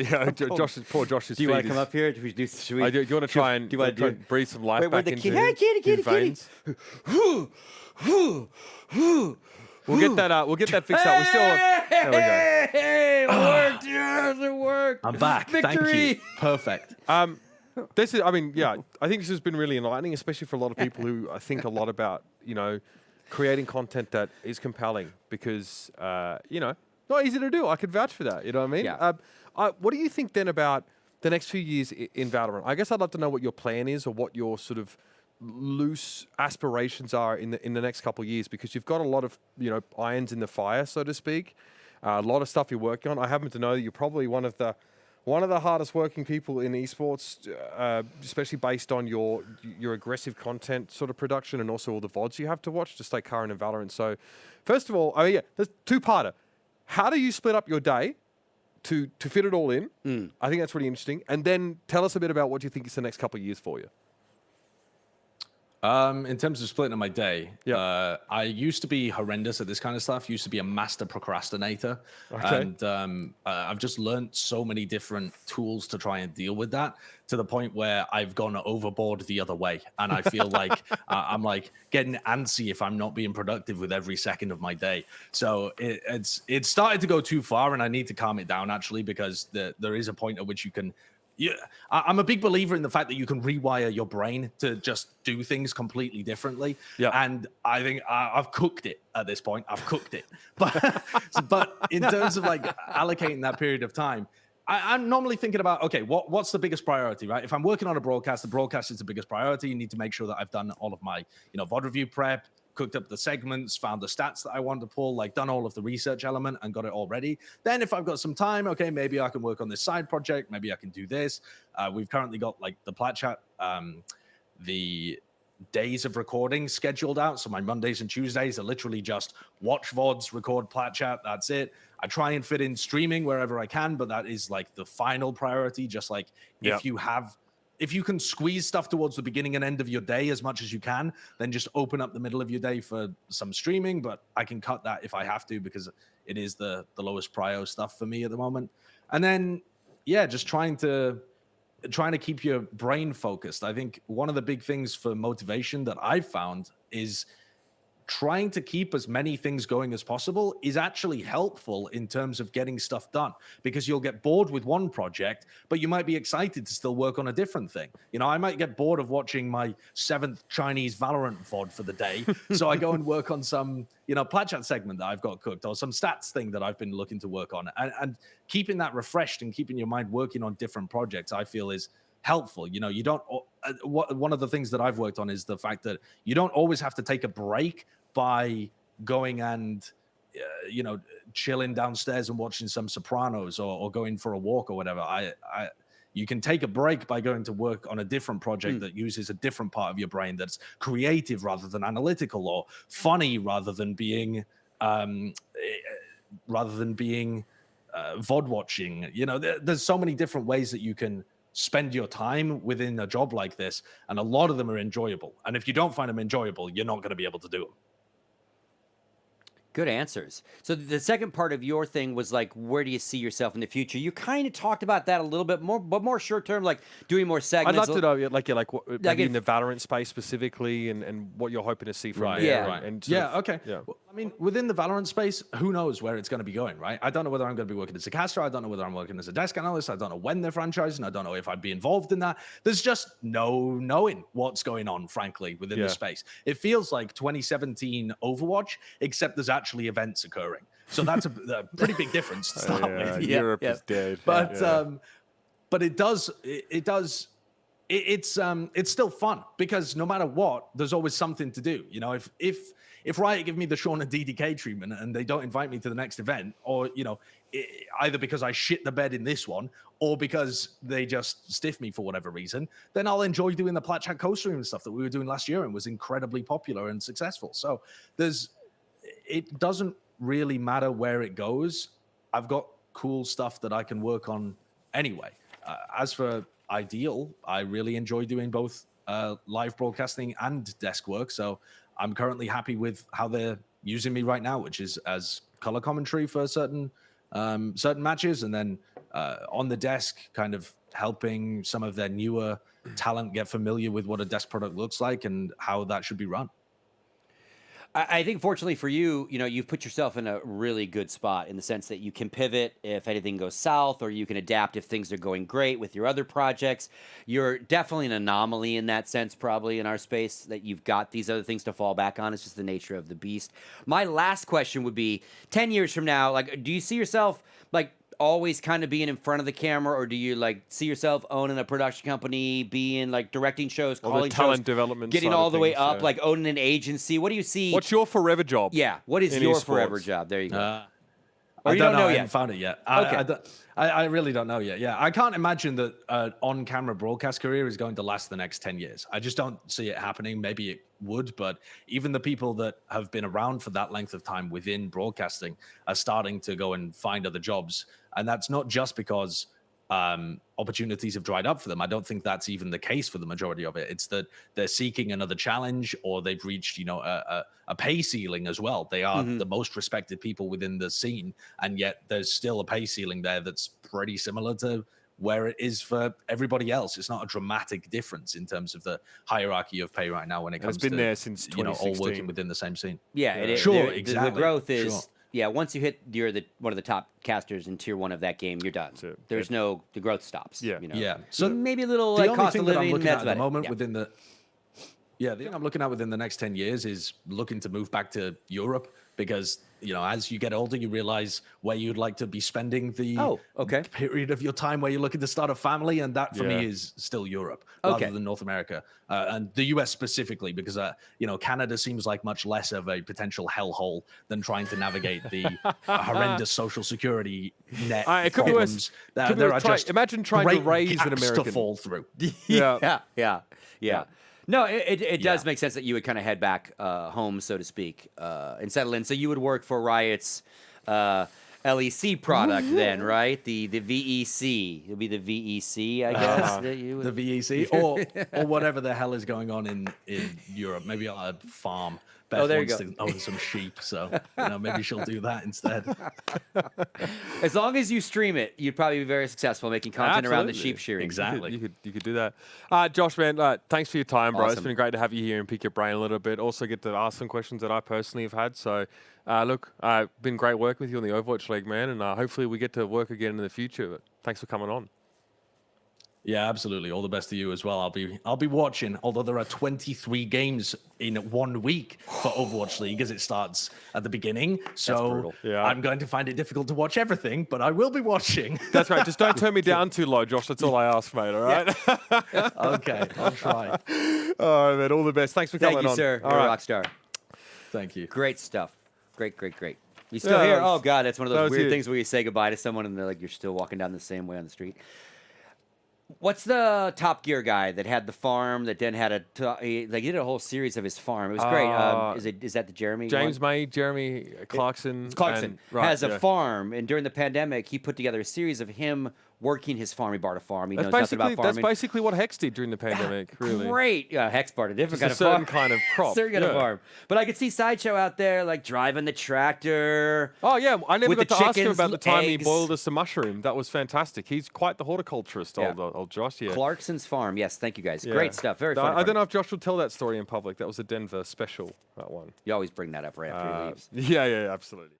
poor Josh's. Do you want to come up here? Do you want to try and breathe some life back into his veins? We'll get that fixed out. We still. There we go. Hey, it worked. Yes, it worked. I'm back. Victory. Thank you. Perfect. I think this has been really enlightening, especially for a lot of people who I think a lot about, you know, creating content that is compelling because, you know, not easy to do. I could vouch for that. You know what I mean? Yeah. What do you think then about the next few years in Valorant? I guess I'd love to know what your plan is or what your sort of loose aspirations are in the next couple of years, because you've got a lot of, you know, irons in the fire, so to speak. A lot of stuff you're working on. I happen to know that you're probably one of the hardest working people in esports, especially based on your aggressive content sort of production and also all the VODs you have to watch to stay current in Valorant. So, first of all, there's two-parter. How do you split up your day to fit it all in? I think that's really interesting. And then tell us a bit about what you think is the next couple of years for you. In terms of splitting up my day, I used to be horrendous at this kind of stuff. Used to be a master procrastinator, and I've just learned so many different tools to try and deal with that, to the point where I've gone overboard the other way, and I feel like I'm like getting antsy if I'm not being productive with every second of my day. So it's started to go too far, and I need to calm it down actually, because there is a point at which you can I'm a big believer in the fact that you can rewire your brain to just do things completely differently. Yeah. And I think I've cooked it at this point. I've cooked it. But in terms of like allocating that period of time, I'm normally thinking about, okay, what's the biggest priority, right? If I'm working on a broadcast, the broadcast is the biggest priority. You need to make sure that I've done all of my, VOD review prep, cooked up the segments, found the stats that I want to pull, like done all of the research element and got it all ready. Then if I've got some time, okay, maybe I can work on this side project. Maybe I can do this. We've currently got like the PlatChat, the days of recording scheduled out. So my Mondays and Tuesdays are literally just watch VODs, record PlatChat. That's it. I try and fit in streaming wherever I can, but that is like the final priority. Just like if you can squeeze stuff towards the beginning and end of your day as much as you can, then just open up the middle of your day for some streaming. But I can cut that if I have to, because it is the lowest prio stuff for me at the moment. And then, just trying to keep your brain focused. I think one of the big things for motivation that I've found is trying to keep as many things going as possible is actually helpful in terms of getting stuff done, because you'll get bored with one project, but you might be excited to still work on a different thing. I might get bored of watching my 7th Chinese Valorant VOD for the day. So I go and work on some, PlatChat segment that I've got cooked, or some stats thing that I've been looking to work on. And keeping that refreshed and keeping your mind working on different projects, I feel is helpful. You don't, one of the things that I've worked on is the fact that you don't always have to take a break by going and chilling downstairs and watching some Sopranos or going for a walk or whatever. You can take a break by going to work on a different project that uses a different part of your brain, that's creative rather than analytical, or funny rather than being VOD watching. There's so many different ways that you can spend your time within a job like this, and a lot of them are enjoyable. And if you don't find them enjoyable, you're not going to be able to do them. Good answers. So the second part of your thing was like, where do you see yourself in the future? You kind of talked about that a little bit more, but more short term, like doing more segments. I'd love to know, maybe in the Valorant space specifically, and what you're hoping to see from there. Yeah. Right. And okay. Yeah. Well, I mean, within the Valorant space, who knows where it's going to be going, right? I don't know whether I'm going to be working as a caster. I don't know whether I'm working as a desk analyst. I don't know when they're franchising. I don't know if I'd be involved in that. There's just no knowing what's going on, frankly, within the space. It feels like 2017 Overwatch, except there's actually events occurring. So that's a pretty big difference to start with. Europe is dead. But it's still fun, because no matter what, there's always something to do. If Riot give me the Shawn and DDK treatment and they don't invite me to the next event, or either because I shit the bed in this one or because they just stiff me for whatever reason, then I'll enjoy doing the PlatChat co-stream and stuff that we were doing last year and was incredibly popular and successful. So it doesn't really matter where it goes. I've got cool stuff that I can work on anyway. As for ideal, I really enjoy doing both live broadcasting and desk work. So I'm currently happy with how they're using me right now, which is as color commentary for certain matches, and then on the desk, kind of helping some of their newer talent get familiar with what a desk product looks like and how that should be run. I think fortunately for you, you've put yourself in a really good spot in the sense that you can pivot if anything goes south, or you can adapt if things are going great with your other projects. You're definitely an anomaly in that sense, probably in our space, that you've got these other things to fall back on. It's just the nature of the beast. My last question would be, 10 years from now, like, do you see yourself like always kind of being in front of the camera, or do you like see yourself owning a production company, being like directing shows, calling talent shows, development, getting all the way up, like owning an agency? What do you see? What's your forever job? Yeah, what is your esports? Forever job? There you go. Or you don't know yet? I haven't found it yet. Okay. I really don't know yet. Yeah, I can't imagine that an on-camera broadcast career is going to last the next 10 years. I just don't see it happening. Maybe it would, but even the people that have been around for that length of time within broadcasting are starting to go and find other jobs. And that's not just because opportunities have dried up for them. I don't think that's even the case for the majority of it. It's that they're seeking another challenge, or they've reached, a pay ceiling as well. They are the most respected people within the scene, and yet there's still a pay ceiling there that's pretty similar to where it is for everybody else. It's not a dramatic difference in terms of the hierarchy of pay right now when it comes to there since 2016. all working within the same scene. Yeah, it is. Sure, The exactly. growth is once you hit one of the top casters in tier 1 of that game, you're done. it. There's no the growth stops. Yeah. You know? Yeah. So maybe a little The like only cost thing of that I'm living. looking at That's the about it. moment Yeah. within the the thing I'm looking at within the next 10 years is looking to move back to Europe because, as you get older, you realize where you'd like to be spending the period of your time where you're looking to start a family. And that for me is still Europe rather than North America and the US specifically, because, Canada seems like much less of a potential hellhole than trying to navigate the horrendous social security net It could be problems. worse. There are just imagine trying to great raise an gaps American to fall through. Yeah. No, it does make sense that you would kind of head back home, so to speak, and settle in. So you would work for Riot's LEC product then, right? The VEC. It'll be the VEC, I guess. The VEC or whatever the hell is going on in Europe. Maybe a farm. Beth there you wants go. to own some sheep, so maybe she'll do that instead. As long as you stream it, you'd probably be very successful making content around the sheep shearing. Exactly. You could do that. Josh, man, thanks for your time, bro. It's Awesome. been great to have you here and pick your brain a little bit. Also get to ask some questions that I personally have had. So, look, been great working with you on the Overwatch League, man, and hopefully we get to work again in the future. But thanks for coming on. Yeah, absolutely. All the best to you as well. I'll be watching, although there are 23 games in 1 week for Overwatch League as it starts at the beginning. So I'm going to find it difficult to watch everything, but I will be watching. That's right. Just don't turn me down too low, Josh. That's all I ask, mate. All right? Okay, I'll try. All right, man. All the best. Thanks for coming on. Thank you, sir. All You're a right. rock star. Thank you. Great stuff. Great. You still here? Oh, God. That's one of that those was weird it. things where you say goodbye to someone and they're like, you're still walking down the same way on the street. What's the Top Gear guy that had the farm that then had he did a whole series of his farm? It was great. Is that the Jeremy? James one? May, Jeremy Clarkson. Clarkson has a farm, and during the pandemic, he put together a series of him working his farm. He bought a farm. He knows nothing about farming. That's basically what Hex did during the pandemic, really. Great. Yeah, Hex bought a different kind Just of a certain farm. kind of crop. Certain kind of farm. But I could see Sideshow out there, like driving the tractor. Oh, yeah. I never with got the to ask him chickens, about the time he eggs. boiled us a mushroom. That was fantastic. He's quite the horticulturist, old Josh. Yeah. Clarkson's farm. Yes, thank you guys. Yeah. Great stuff. Very fun. I don't know if Josh will tell that story in public. That was a Denver special, that one. You always bring that up right after he leaves. Yeah, absolutely.